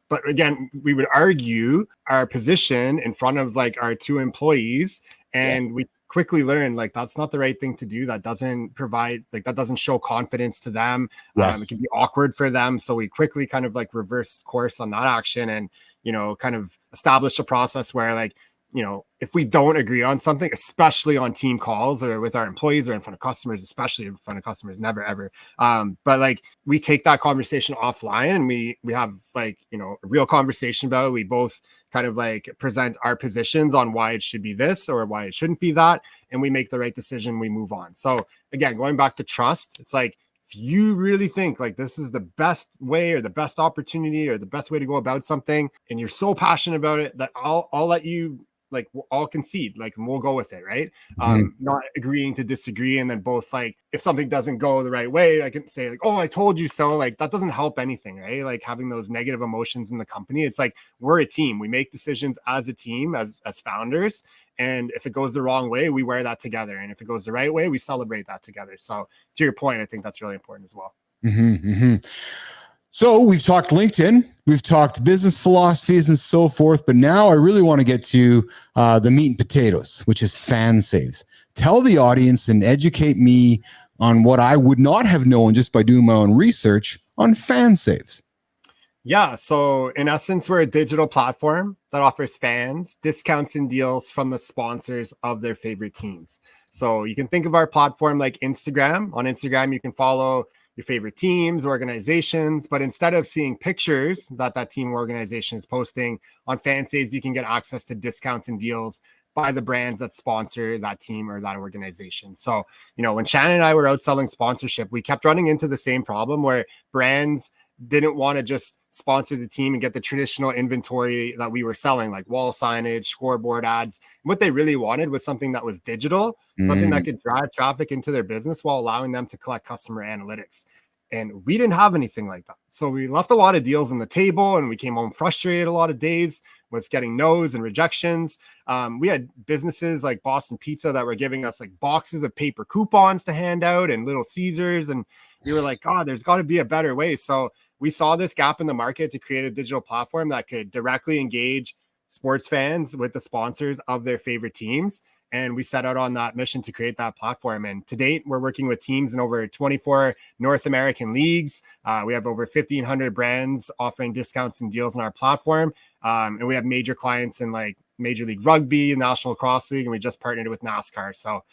but again, we would argue our position in front of like our 2 employees. And we quickly learned like that's not the right thing to do. That doesn't provide, like that doesn't show confidence to them. It can be awkward for them. So we quickly kind of like reversed course on that action, and, you know, kind of established a process where like, you know, if we don't agree on something, especially on team calls or with our employees or in front of customers, especially in front of customers, never ever. But like we take that conversation offline, and we have like, you know, a real conversation about it. We both kind of like present our positions on why it should be this or why it shouldn't be that, and we make the right decision. We move on. So again, going back to trust, it's like if you really think like this is the best way or the best opportunity or the best way to go about something, and you're so passionate about it that I'll let you, like, I'll concede, like, and we'll go with it, right? Not agreeing to disagree, and then both, like, if something doesn't go the right way, I can say like, oh, I told you so. Like, that doesn't help anything, right? Like, having those negative emotions in the company. It's like, we're a team. We make decisions as a team, as founders. And if it goes the wrong way, we wear that together. And if it goes the right way, we celebrate that together. So to your point, I think that's really important as well. So we've talked LinkedIn, we've talked business philosophies and so forth, but now I really want to get to the meat and potatoes, which is FanSaves. Tell the audience and educate me on what I would not have known just by doing my own research on FanSaves. Yeah, so in essence, we're a digital platform that offers fans discounts and deals from the sponsors of their favorite teams. So you can think of our platform like Instagram. On Instagram, you can follow your favorite teams, organizations, but instead of seeing pictures that team or organization is posting on FanSaves, you can get access to discounts and deals by the brands that sponsor that team or that organization. So, when Shannon and I were out selling sponsorship, we kept running into the same problem where brands didn't want to just sponsor the team and get the traditional inventory that we were selling, like wall signage, scoreboard ads. What they really wanted was something that was digital, something that could drive traffic into their business while allowing them to collect customer analytics. And we didn't have anything like that. So we left a lot of deals on the table, and we came home frustrated a lot of days with getting no's and rejections. We had businesses like Boston Pizza that were giving us like boxes of paper coupons to hand out and Little Caesars. And we were like, God, there's got to be a better way. So we saw this gap in the market to create a digital platform that could directly engage sports fans with the sponsors of their favorite teams. And we set out on that mission to create that platform. And to date, we're working with teams in over 24 North American leagues. We have over 1,500 brands offering discounts and deals on our platform. And we have major clients in like Major League Rugby, National Lacrosse League, and we just partnered with NASCAR. So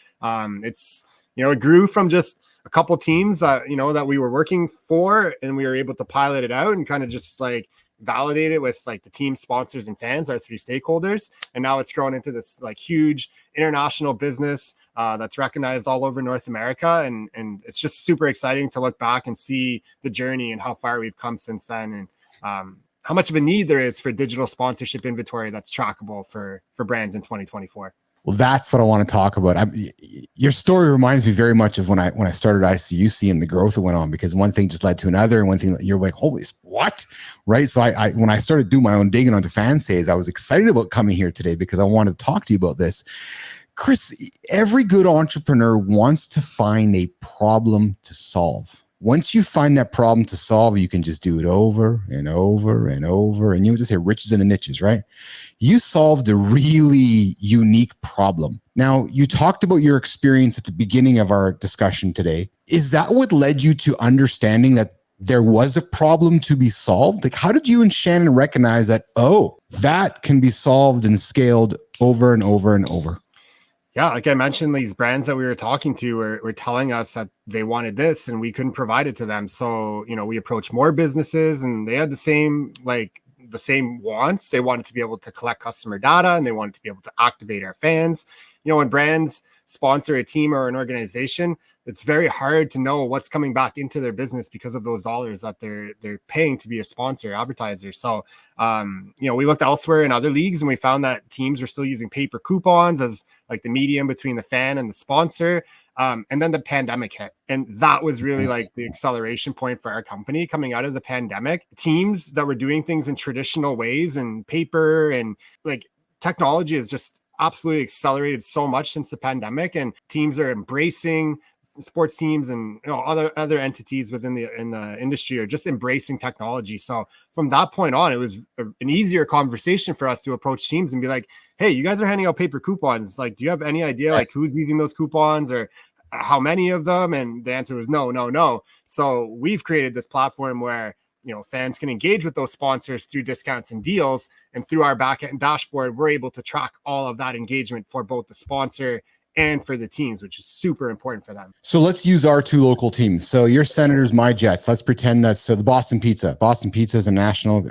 it's, it grew from just a couple teams that, that we were working for, and we were able to pilot it out and kind of just like validate it with like the team sponsors and fans, our three stakeholders. And now it's grown into this like huge international business that's recognized all over North America. And it's just super exciting to look back and see the journey and how far we've come since then. And how much of a need there is for digital sponsorship inventory that's trackable for brands in 2024. Well, that's what I want to talk about. Your story reminds me very much of when I started ICUC and the growth that went on, because one thing just led to another, and one thing that you're like, holy, what? Right? So I when I started doing my own digging onto FanSaves, I was excited about coming here today because I wanted to talk to you about this. Chris, every good entrepreneur wants to find a problem to solve. Once you find that problem to solve, you can just do it over and over and over. And you just say riches in the niches, right? You solved a really unique problem. Now, you talked about your experience at the beginning of our discussion today. Is that what led you to understanding that there was a problem to be solved? Like, how did you and Shannon recognize that, oh, that can be solved and scaled over and over and over? Yeah, like I mentioned, these brands that we were talking to were telling us that they wanted this and we couldn't provide it to them. So, we approached more businesses and they had the same wants. They wanted to be able to collect customer data and they wanted to be able to activate our fans. When brands sponsor a team or an organization, it's very hard to know what's coming back into their business because of those dollars that they're paying to be a sponsor, advertiser. So, we looked elsewhere in other leagues and we found that teams are still using paper coupons as like the medium between the fan and the sponsor. And then the pandemic hit. And that was really like the acceleration point for our company coming out of the pandemic. Teams that were doing things in traditional ways and paper and like technology has just absolutely accelerated so much since the pandemic, and teams are embracing sports teams and other entities within the industry are just embracing technology. So from that point on, it was an easier conversation for us to approach teams and be like, hey, you guys are handing out paper coupons. Like, do you have any idea like who's using those coupons or how many of them? And the answer was no. So we've created this platform where fans can engage with those sponsors through discounts and deals. And through our backend dashboard, we're able to track all of that engagement for both the sponsor and for the teams, which is super important for them. So let's use our two local teams. So your Senators, my Jets. Let's pretend that's the Boston Pizza. Boston Pizza is a national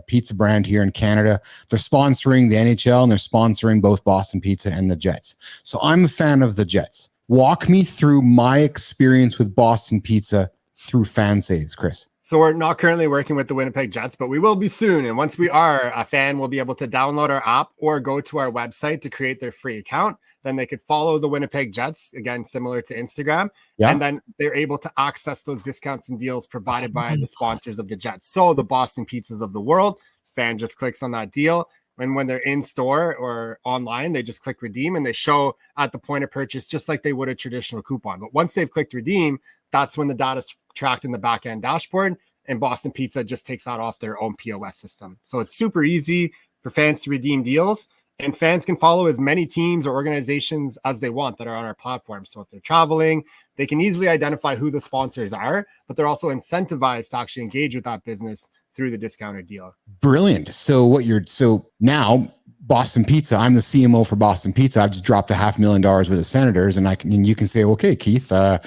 pizza brand here in Canada. They're sponsoring the NHL and they're sponsoring both Boston Pizza and the Jets. So I'm a fan of the Jets. Walk me through my experience with Boston Pizza through FanSaves, Chris. So we're not currently working with the Winnipeg Jets, but we will be soon. And once we are, a fan will be able to download our app or go to our website to create their free account. Then they could follow the Winnipeg Jets, again, similar to Instagram. Yeah. And then they're able to access those discounts and deals provided by the sponsors of the Jets. So the Boston Pizzas of the world, fan just clicks on that deal. And when they're in store or online, they just click redeem and they show at the point of purchase, just like they would a traditional coupon. But once they've clicked redeem, that's when the data is tracked in the back end dashboard, and Boston Pizza just takes that off their own POS system. So it's super easy for fans to redeem deals, and fans can follow as many teams or organizations as they want that are on our platform. So if they're traveling, they can easily identify who the sponsors are, but they're also incentivized to actually engage with that business through the discounted deal. Brilliant. So now Boston Pizza, I'm the CMO for Boston Pizza. I've just dropped $500,000 with the Senators, and you can say, okay, Keith, I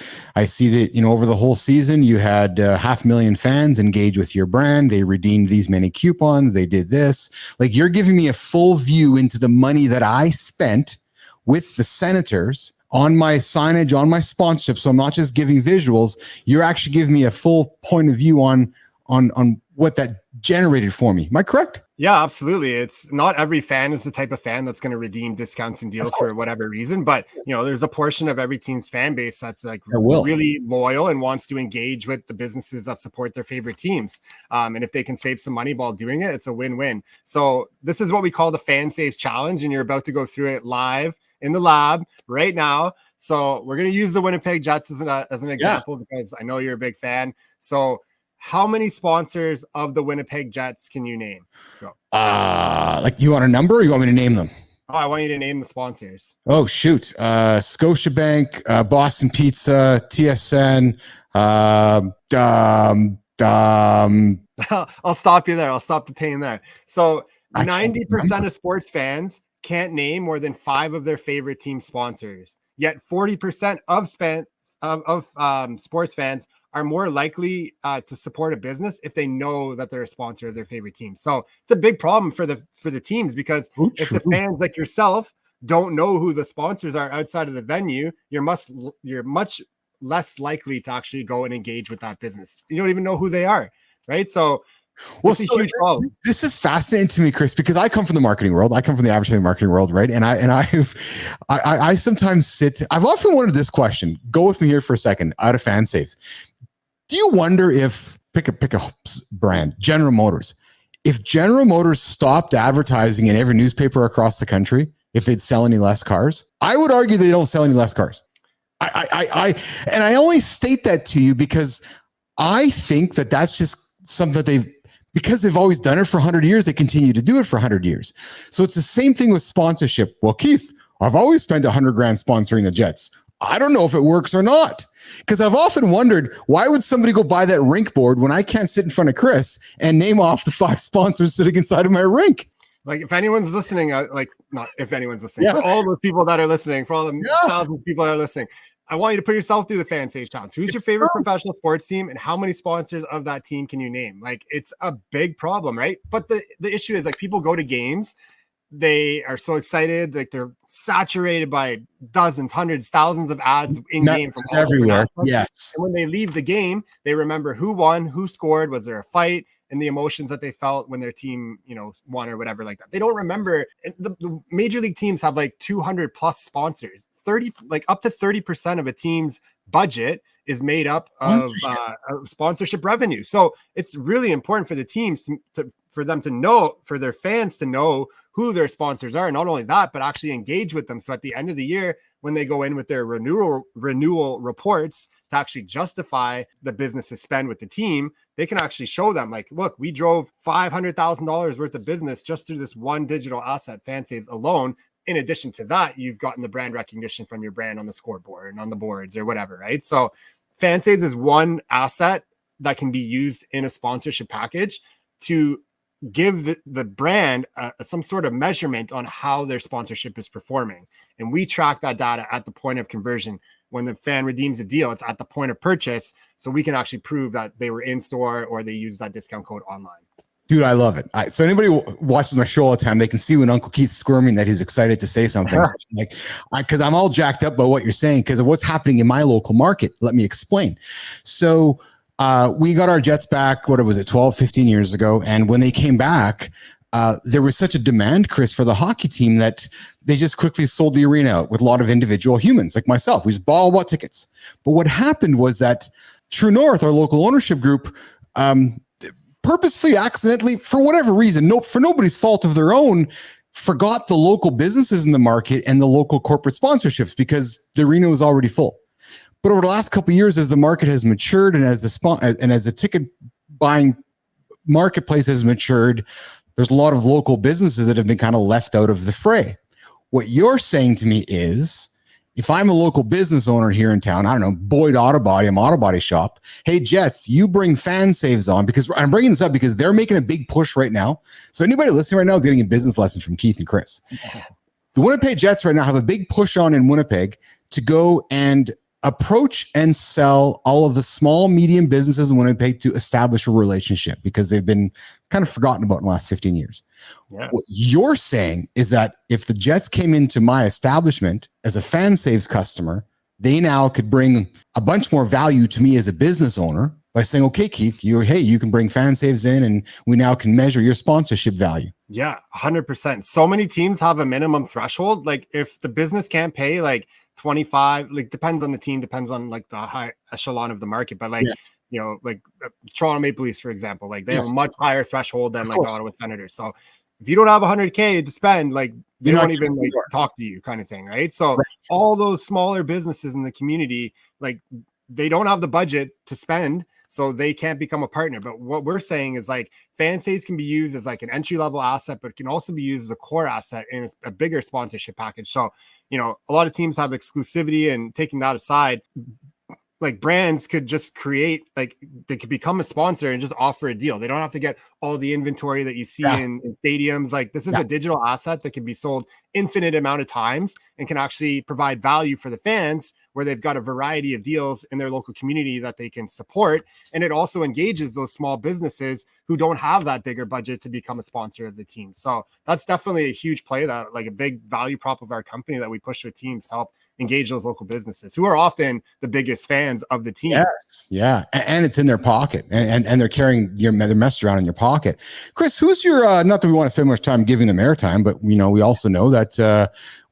see that, over the whole season, you had 500,000 fans engage with your brand. They redeemed these many coupons. They did this. Like, you're giving me a full view into the money that I spent with the Senators on my signage, on my sponsorship. So I'm not just giving visuals. You're actually giving me a full point of view on what that generated for me. Am I correct? Yeah, absolutely. It's not every fan is the type of fan that's going to redeem discounts and deals for whatever reason, but there's a portion of every team's fan base that's like really loyal and wants to engage with the businesses that support their favorite teams. And if they can save some money while doing it, it's a win-win. So this is what we call the FanSaves Challenge, and you're about to go through it live in the lab right now. So we're going to use the Winnipeg Jets as an example because I know you're a big fan. So how many sponsors of the Winnipeg Jets can you name? Go. Like, you want a number or you want me to name them? Oh, I want you to name the sponsors. Oh, shoot. Scotiabank, Boston Pizza, TSN. I'll stop you there. I'll stop the pain there. So 90% of sports fans can't name more than 5 of their favorite team sponsors. Yet 40% of sports fans are more likely to support a business if they know that they're a sponsor of their favorite team. So it's a big problem for the teams, because if the fans like yourself don't know who the sponsors are outside of the venue, you're much less likely to actually go and engage with that business. You don't even know who they are, right? So it's a huge problem. This is fascinating to me, Chris, because I come from the marketing world. I come from the advertising marketing world, right? And I sometimes I've often wondered this question. Go with me here for a second, out of FanSaves. Do you wonder if, pick a brand, General Motors, if General Motors stopped advertising in every newspaper across the country, if they'd sell any less cars? I would argue they don't sell any less cars. I only state that to you because I think that that's just something that because they've always done it for 100 years, they continue to do it for 100 years. So it's the same thing with sponsorship. Well, Keith, I've always spent $100,000 sponsoring the Jets. I don't know if it works or not, because I've often wondered, why would somebody go buy that rink board when I can't sit in front of Chris and name off the 5 sponsors sitting inside of my rink? Like, if anyone's listening, not if anyone's listening, for all those people that are listening, for all the thousands of people that are listening, I want you to put yourself through the FanSaves challenge. Who's your favorite professional sports team, and how many sponsors of that team can you name? Like, it's a big problem, right? But the issue is, like, people go to games, they are so excited, like they're saturated by dozens, hundreds, thousands of ads in game from everywhere. Yes. And when they leave the game, they remember who won, who scored, was there a fight, and the emotions that they felt when their team, won or whatever like that. They don't remember. The major league teams have like 200 plus sponsors. Up to 30% of a team's budget is made up of sponsorship revenue. So it's really important for the teams for them to know, for their fans to know who their sponsors are. And not only that, but actually engage with them. So at the end of the year, when they go in with their renewal reports to actually justify the business's spend with the team, they can actually show them, like, look, we drove $500,000 worth of business just through this one digital asset, FanSaves alone. In addition to that, you've gotten the brand recognition from your brand on the scoreboard and on the boards or whatever, right? So FanSaves is one asset that can be used in a sponsorship package to give the brand some sort of measurement on how their sponsorship is performing. And we track that data at the point of conversion. When the fan redeems a deal, it's at the point of purchase. So we can actually prove that they were in store or they used that discount code online. Dude, I love it. So anybody watches my show all the time, they can see when Uncle Keith's squirming that he's excited to say something. So because I'm all jacked up by what you're saying because of what's happening in my local market. Let me explain. So we got our Jets back, what was it, 12, 15 years ago. And when they came back, there was such a demand, Chris, for the hockey team that they just quickly sold the arena out with a lot of individual humans like myself. We just bought tickets. But what happened was that True North, our local ownership group, purposefully, accidentally, for whatever reason, for nobody's fault of their own, forgot the local businesses in the market and the local corporate sponsorships because the arena was already full. But over the last couple of years, as the market has matured and as the ticket buying marketplace has matured, there's a lot of local businesses that have been kind of left out of the fray. What you're saying to me is, if I'm a local business owner here in town, I don't know, Boyd Auto Body, I'm auto body shop. Hey, Jets, you bring FanSaves on because I'm bringing this up because they're making a big push right now. So anybody listening right now is getting a business lesson from Keith and Chris. The Winnipeg Jets right now have a big push on in Winnipeg to go and approach and sell all of the small, medium businesses in Winnipeg to establish a relationship because they've been kind of forgotten about in the last 15 years. Yeah. What you're saying is that if the Jets came into my establishment as a FanSaves customer, they now could bring a bunch more value to me as a business owner by saying, okay, Keith, you can bring FanSaves in and we now can measure your sponsorship value. Yeah, 100%. So many teams have a minimum threshold. Like if the business can't pay like 25, like depends on the team, depends on like the high echelon of the market. But like, yes, you know, like Toronto Maple Leafs, for example, like they have a much higher threshold than like the Ottawa Senators. So if you don't have 100K to spend, like they won't even like talk to you kind of thing. Right. So all those smaller businesses in the community, like they don't have the budget to spend. So they can't become a partner. But what we're saying is like FanSaves can be used as like an entry-level asset, but it can also be used as a core asset in a bigger sponsorship package. So, you know, a lot of teams have exclusivity, and taking that aside, like brands could just create, like they could become a sponsor and just offer a deal. They don't have to get all the inventory that you see in stadiums. Like this is a digital asset that can be sold infinite amount of times and can actually provide value for the fans, where they've got a variety of deals in their local community that they can support. And it also engages those small businesses who don't have that bigger budget to become a sponsor of the team. So that's definitely a huge play, that like a big value prop of our company that we push with teams to help engage those local businesses who are often the biggest fans of the team. Yes. Yeah. And it's in their pocket, and they're carrying their message around in your pocket. Chris, who's your, not that we want to spend much time giving them airtime, but we also know that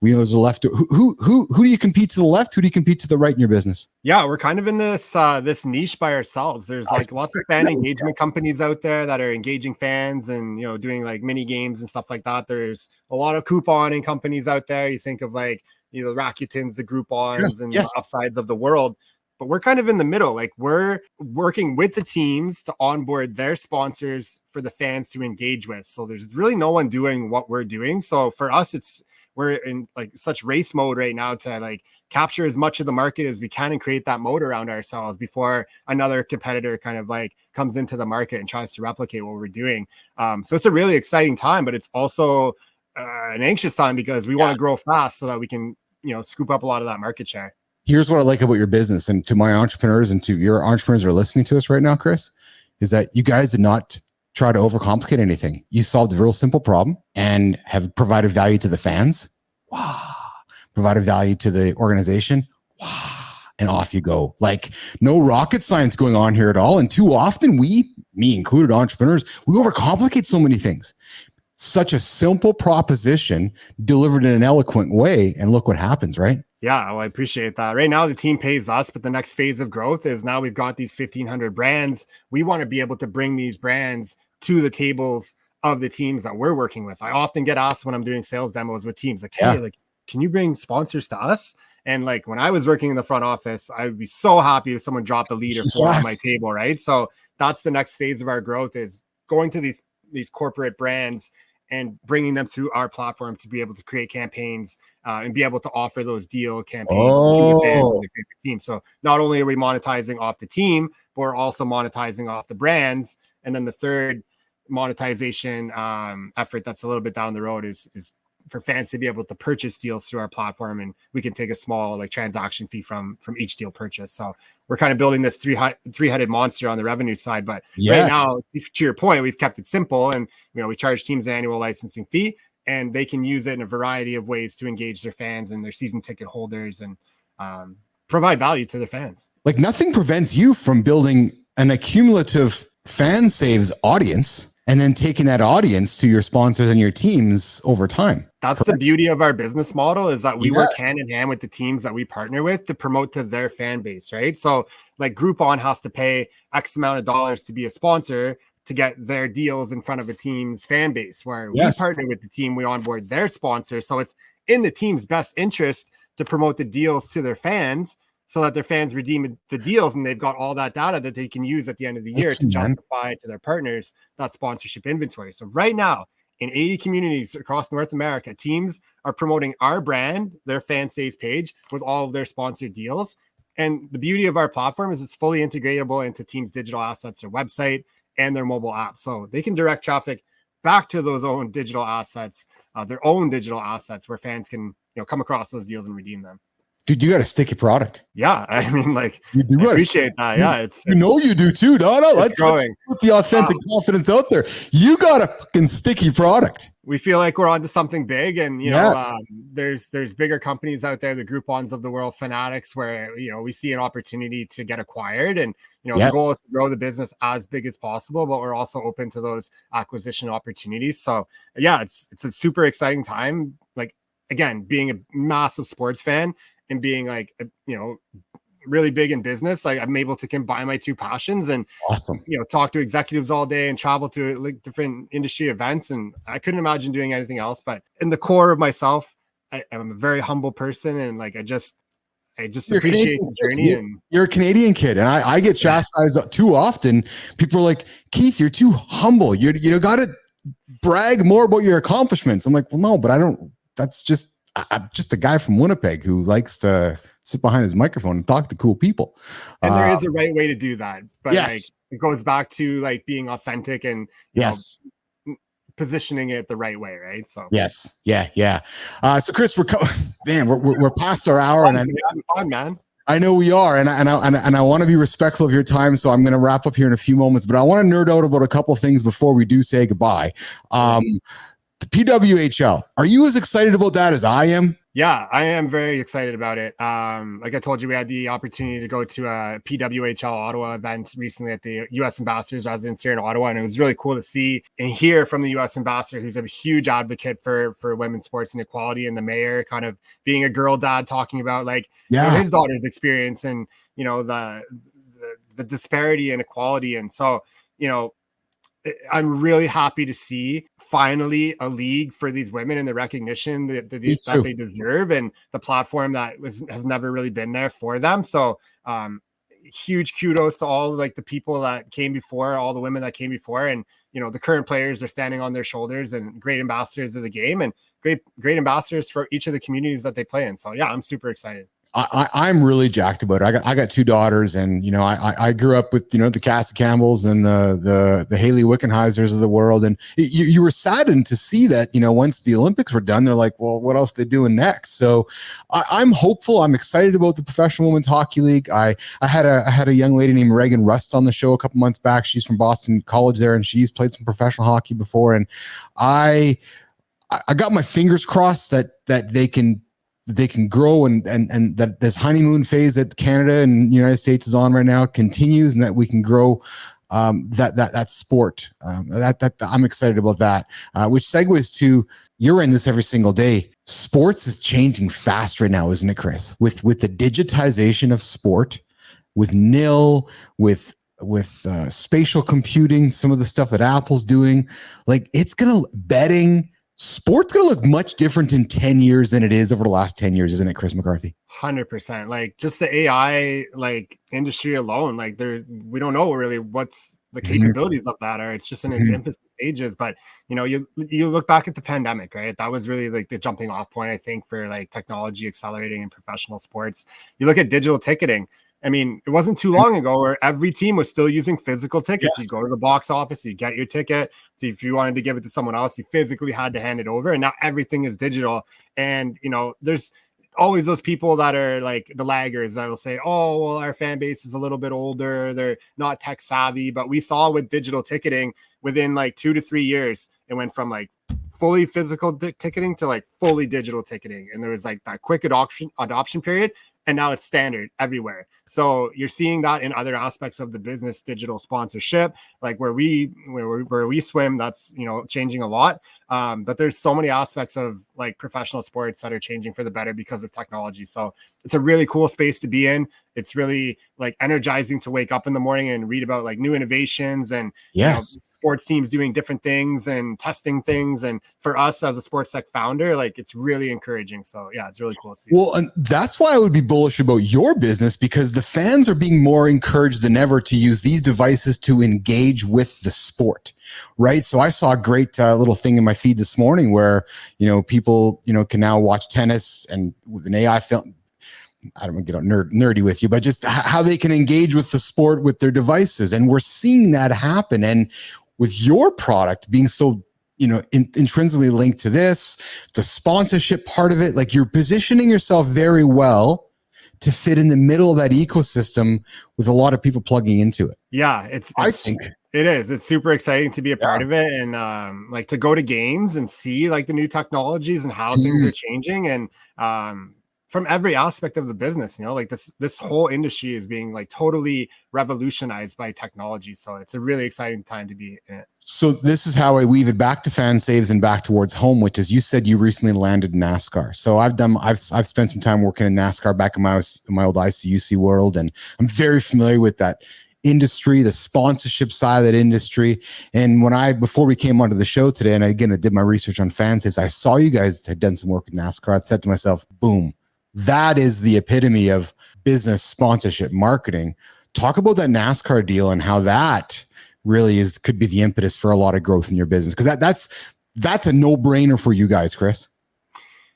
there's a left. Who do you compete to the left? Who do you compete to the right in your business? Yeah, we're kind of in this this niche by ourselves. There's like lots of fan engagement companies out there that are engaging fans and, you know, doing like mini games and stuff like that. There's a lot of couponing companies out there. You think of like, you know, the Rakutens, the Groupons, and the Upsides of the world. But we're kind of in the middle. Like we're working with the teams to onboard their sponsors for the fans to engage with. So there's really no one doing what we're doing. So for us, we're in like such race mode right now to like capture as much of the market as we can and create that moat around ourselves before another competitor kind of like comes into the market and tries to replicate what we're doing. So it's a really exciting time, but it's also an anxious time because we want to grow fast so that we can, you know, scoop up a lot of that market share. Here's what I like about your business, and to my entrepreneurs and to your entrepreneurs who are listening to us right now, Chris, is that you guys did not try to overcomplicate anything. You solved a real simple problem and have provided value to the fans. Wow. Provided value to the organization. Wow. And off you go. Like no rocket science going on here at all. And too often me included, entrepreneurs, we overcomplicate so many things. Such a simple proposition delivered in an eloquent way. And look what happens, right? Yeah, well, I appreciate that. Right now, the team pays us, but the next phase of growth is now we've got these 1,500 brands. We want to be able to bring these brands to the tables of the teams that we're working with. I often get asked when I'm doing sales demos with teams, like, hey, like, can you bring sponsors to us? And like when I was working in the front office, I would be so happy if someone dropped a lead or four on my table, right? So that's the next phase of our growth, is going to these corporate brands and bringing them through our platform to be able to create campaigns and be able to offer those deal campaigns to the fans and the team. So not only are we monetizing off the team, but we're also monetizing off the brands. And then the third monetization effort that's a little bit down the road is for fans to be able to purchase deals through our platform, and we can take a small like transaction fee from each deal purchase. So we're kind of building this three-headed monster on the revenue side. But right now, to your point, we've kept it simple, and we charge teams an annual licensing fee, and they can use it in a variety of ways to engage their fans and their season ticket holders, and provide value to their fans. Like nothing prevents you from building an accumulative FanSaves audience and then taking that audience to your sponsors and your teams over time. That's correct. The beauty of our business model is that we work hand in hand with the teams that we partner with to promote to their fan base, right? So like Groupon has to pay X amount of dollars to be a sponsor to get their deals in front of a team's fan base, where we partner with the team, we onboard their sponsors. So it's in the team's best interest to promote the deals to their fans so that their fans redeem the deals, and they've got all that data that they can use at the end of the year to justify to their partners that sponsorship inventory. So right now, in 80 communities across North America, teams are promoting our brand, their FanSaves page, with all of their sponsored deals. And the beauty of our platform is it's fully integratable into teams' digital assets, their website, and their mobile app. So they can direct traffic back to those own digital assets, their own digital assets, where fans can come across those deals and redeem them. Dude, you got a sticky product. Yeah, I mean, like, I appreciate that. Yeah, it's you do too. No, let's put the authentic confidence out there. You got a fucking sticky product. We feel like we're onto something big, and there's bigger companies out there, the Groupons of the world, Fanatics, where we see an opportunity to get acquired, and the goal is to grow the business as big as possible, but we're also open to those acquisition opportunities. So yeah, it's a super exciting time. Like, again, being a massive sports fan and being like really big in business, like I'm able to combine my two passions and talk to executives all day and travel to like different industry events, and I couldn't imagine doing anything else. But in the core of myself, I'm a very humble person, and like I just appreciate the journey. And you're a Canadian kid, and I get chastised too often. People are like, Keith, you're too humble. You got to brag more about your accomplishments. I'm like, well, no, but I don't. That's just I'm just a guy from Winnipeg who likes to sit behind his microphone and talk to cool people. And there is a right way to do that. But like, it goes back to like being authentic and positioning it the right way, right? So so Chris, we're past our hour, and having fun, man. I know we are, and I want to be respectful of your time, so I'm going to wrap up here in a few moments. But I want to nerd out about a couple of things before we do say goodbye. The PWHL, are you as excited about that as I am? Yeah, I am very excited about it. Like I told you, we had the opportunity to go to a PWHL Ottawa event recently at the U.S. Ambassador's residence here in Ottawa, and it was really cool to see and hear from the U.S. Ambassador, who's a huge advocate for women's sports and equality, and the mayor kind of being a girl dad, talking about like his daughter's experience and the disparity and equality. And so I'm really happy to see finally a league for these women and the recognition that they deserve, and the platform that has never really been there for them. So huge kudos to all like the people that came before, all the women that came before, and the current players are standing on their shoulders and great ambassadors of the game, and great ambassadors for each of the communities that they play in. So yeah, I'm super excited. I'm really jacked about it. I got two daughters, and I grew up with the Cassie Campbells and the Haley Wickenheisers of the world, and you were saddened to see that once the Olympics were done, they're like, well, what else are they doing next? So I'm hopeful. I'm excited about the Professional Women's Hockey League. I had a young lady named Reagan Rust on the show a couple months back. She's from Boston College there, and she's played some professional hockey before, and I got my fingers crossed that they can grow and that this honeymoon phase that Canada and the United States is on right now continues, and that we can grow that sport. That I'm excited about that. Which segues to, you're in this every single day. Sports is changing fast right now, isn't it, Chris? With the digitization of sport, with nil, with spatial computing, some of the stuff that Apple's doing, like betting. Sports going to look much different in 10 years than it is over the last 10 years, isn't it, Chris McCarthy? 100%. Like just the AI like industry alone, like we don't know really what's the capabilities of that are. It's just in its infancy stages. But you look back at the pandemic, right? That was really like the jumping off point, I think, for like technology accelerating in professional sports. You look at digital ticketing, I mean, it wasn't too long ago where every team was still using physical tickets. Yes. You go to the box office, you get your ticket. If you wanted to give it to someone else, you physically had to hand it over. And now everything is digital. And, you know, there's always those people that are like the laggers that will say, oh, well, our fan base is a little bit older. They're not tech savvy. But we saw with digital ticketing within like 2 to 3 years, it went from like fully physical ticketing to like fully digital ticketing. And there was like that quick adoption period. And now it's standard everywhere. So you're seeing that in other aspects of the business, digital sponsorship, like where we swim, that's, you know, changing a lot. But there's so many aspects of like professional sports that are changing for the better because of technology. So it's a really cool space to be in. It's really like energizing to wake up in the morning and read about like new innovations and you know, sports teams doing different things and testing things. And for us as a sports tech founder, like it's really encouraging. So yeah, it's really cool to see. Well, and that's why I would be bullish about your business, because the fans are being more encouraged than ever to use these devices to engage with the sport, right? So I saw a great little thing in my feed this morning where, you know, people, you know, can now watch tennis and with an AI film. I don't want to get nerdy with you, but just how they can engage with the sport with their devices. And we're seeing that happen. And with your product being so, you know, intrinsically linked to this, the sponsorship part of it, like you're positioning yourself very well to fit in the middle of that ecosystem with a lot of people plugging into it. Yeah, I think it is. It's super exciting to be a part of it, and like to go to games and see like the new technologies and how things are changing, and from every aspect of the business, you know, like this whole industry is being like totally revolutionized by technology. So it's a really exciting time to be in it. So this is how I weave it back to FanSaves and back towards home, which is, you said you recently landed in NASCAR. So I've spent some time working in NASCAR back in my old ICUC world, and I'm very familiar with that industry, the sponsorship side of that industry. And before we came onto the show today, and again, I did my research on FanSaves, I saw you guys had done some work with NASCAR. I said to myself, boom, that is the epitome of business sponsorship marketing. Talk about that NASCAR deal and how that really could be the impetus for a lot of growth in your business. Because that's a no-brainer for you guys, Chris.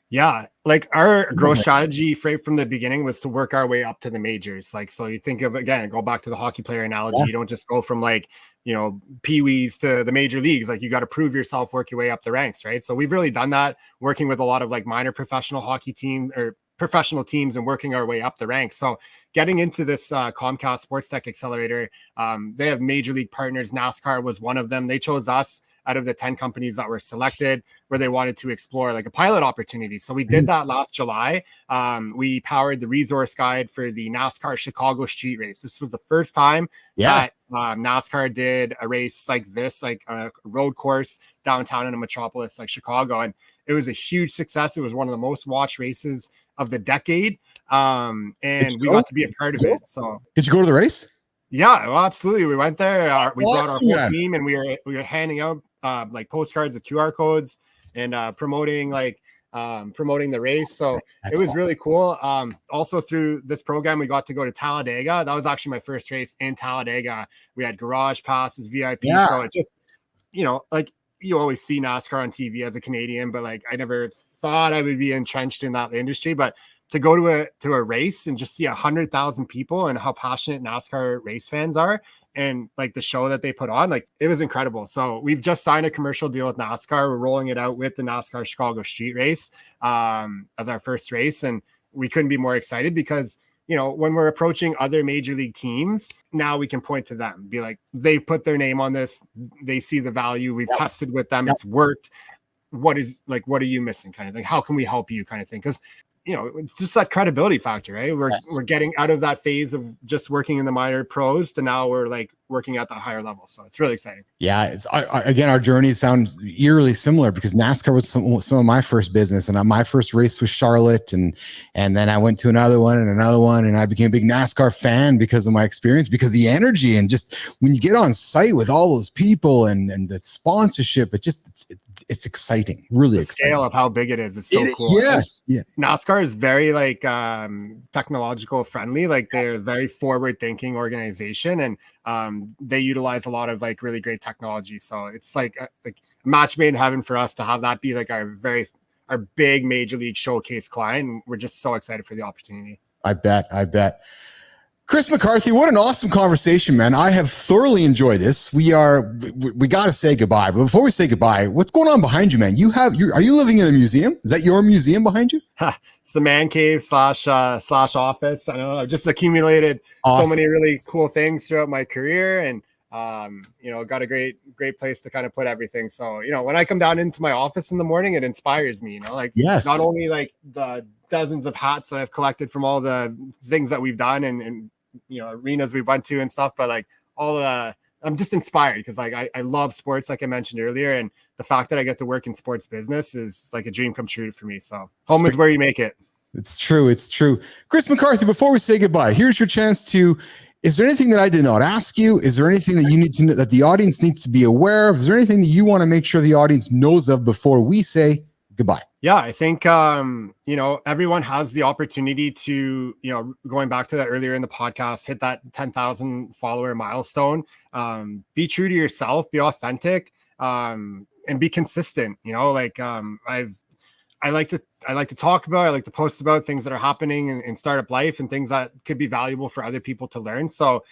Yeah, like our growth strategy from the beginning was to work our way up to the majors. Like, so you think of, again, go back to the hockey player analogy. You don't just go from like, you know, peewees to the major leagues. Like you got to prove yourself, work your way up the ranks, right? So we've really done that, working with a lot of like minor professional hockey team or professional teams and working our way up the ranks. So getting into this Comcast Sports Tech Accelerator, they have major league partners. NASCAR was one of them. They chose us out of the 10 companies that were selected, where they wanted to explore like a pilot opportunity. So we did that last July. We powered the resource guide for the NASCAR Chicago street race. This was the first time that NASCAR did a race like this, like a road course downtown in a metropolis like Chicago. And it was a huge success. It was one of the most watched races of the decade. And we got to be a part of it. So did you go to the race? Yeah, well, absolutely. We went there. We brought our Awesome, whole man. team, and we were handing out like postcards with QR codes and promoting the race. So That's it was awesome. really cool. Also through this program, we got to go to Talladega. That was actually my first race in Talladega. We had garage passes, VIP. Yeah. So it just, you know, like you always see NASCAR on TV as a Canadian, but like I never thought I would be entrenched in that industry. But to go to a race and just see 100,000 people and how passionate NASCAR race fans are, and like the show that they put on, like it was incredible. So we've just signed a commercial deal with NASCAR. We're rolling it out with the NASCAR Chicago street race as our first race. And we couldn't be more excited because, you know, when we're approaching other major league teams, now we can point to them, be like, they've put their name on this. They see the value. We've tested with them. It's worked. What are you missing kind of thing? How can we help you kind of thing? Because, you know, it's just that credibility factor, right? We're getting out of that phase of just working in the minor pros to now we're like working at the higher level. So it's really exciting. Yeah. It's again, our journey sounds eerily similar because NASCAR was some of my first business, and my first race was Charlotte, and then I went to another one, and I became a big NASCAR fan because of my experience, because the energy, and just when you get on site with all those people and the sponsorship, it's exciting, really the exciting. Scale of how big it is so cool. Yes. Yeah. NASCAR is very like technological friendly. Like they're a very forward thinking organization, and they utilize a lot of like really great technology. So it's like a match made in heaven for us to have that be like our big major league showcase client. And we're just so excited for the opportunity. I bet. Chris McCarthy, what an awesome conversation, man. I have thoroughly enjoyed this. We got to say goodbye. But before we say goodbye, what's going on behind you, man? Are you living in a museum? Is that your museum behind you? It's the man cave slash office. I don't know. I've just accumulated so many really cool things throughout my career, and got a great place to kind of put everything. So, when I come down into my office in the morning, it inspires me, yes. Not only like the dozens of hats that I've collected from all the things that we've done and arenas we went to and stuff, but like I'm just inspired because like I love sports, like I mentioned earlier, and the fact that I get to work in sports business is like a dream come true for me. So home is where you make it. It's true. Chris McCarthy, before we say goodbye, here's your chance to, is there anything that I did not ask you? Is there anything that you need to know, that the audience needs to be aware of? Is there anything that you want to make sure the audience knows of before we say goodbye? Yeah, I think, everyone has the opportunity to, going back to that earlier in the podcast, hit that 10,000 follower milestone. Be true to yourself, be authentic, and be consistent. I like to talk about, I like to post about things that are happening in startup life and things that could be valuable for other people to learn. So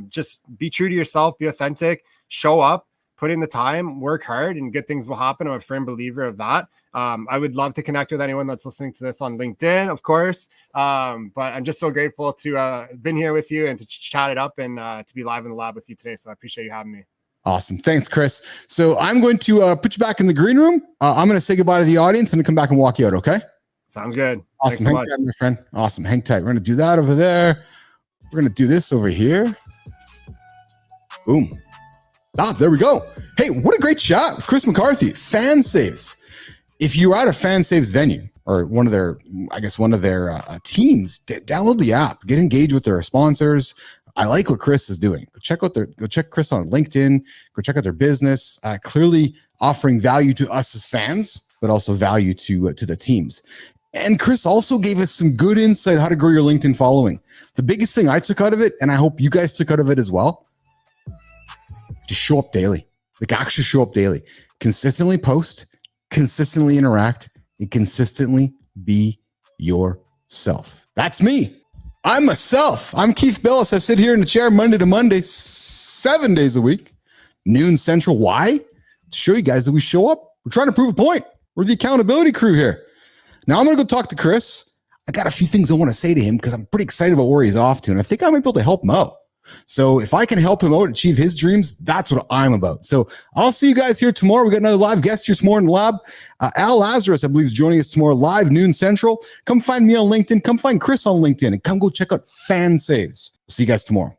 just be true to yourself, be authentic, show up, put in the time, work hard, and good things will happen. I'm a firm believer of that. I would love to connect with anyone that's listening to this on LinkedIn, of course. But I'm just so grateful to been here with you and to chat it up and to be live in the lab with you today. So I appreciate you having me. Awesome. Thanks, Chris. So I'm going to put you back in the green room. I'm going to say goodbye to the audience and come back and walk you out. Okay. Sounds good. Awesome. Hang tight, my friend. Awesome. Hang tight. We're going to do that over there. We're going to do this over here. Boom. There we go. Hey, what a great chat with Chris McCarthy. FanSaves. If you're at a FanSaves venue or one of their teams, download the app, get engaged with their sponsors. I like what Chris is doing. Go check Chris on LinkedIn. Go check out their business. Clearly offering value to us as fans, but also value to the teams. And Chris also gave us some good insight how to grow your LinkedIn following. The biggest thing I took out of it, and I hope you guys took out of it as well, just show up daily. Like actually show up daily. Consistently post, consistently interact, and consistently be yourself. That's me. I'm myself. I'm Keith Bilous. I sit here in the chair Monday to Monday, 7 days a week, noon central. Why? To show you guys that we show up. We're trying to prove a point. We're the accountability crew here. Now I'm going to go talk to Chris. I got a few things I want to say to him because I'm pretty excited about where he's off to. And I think I might be able to help him out. So if I can help him out achieve his dreams, that's what I'm about. So I'll see you guys here tomorrow. We got another live guest here tomorrow in the lab. Al Lazarus, I believe, is joining us tomorrow live, noon central. Come find me on LinkedIn. Come find Chris on LinkedIn and come go check out FanSaves. See you guys tomorrow.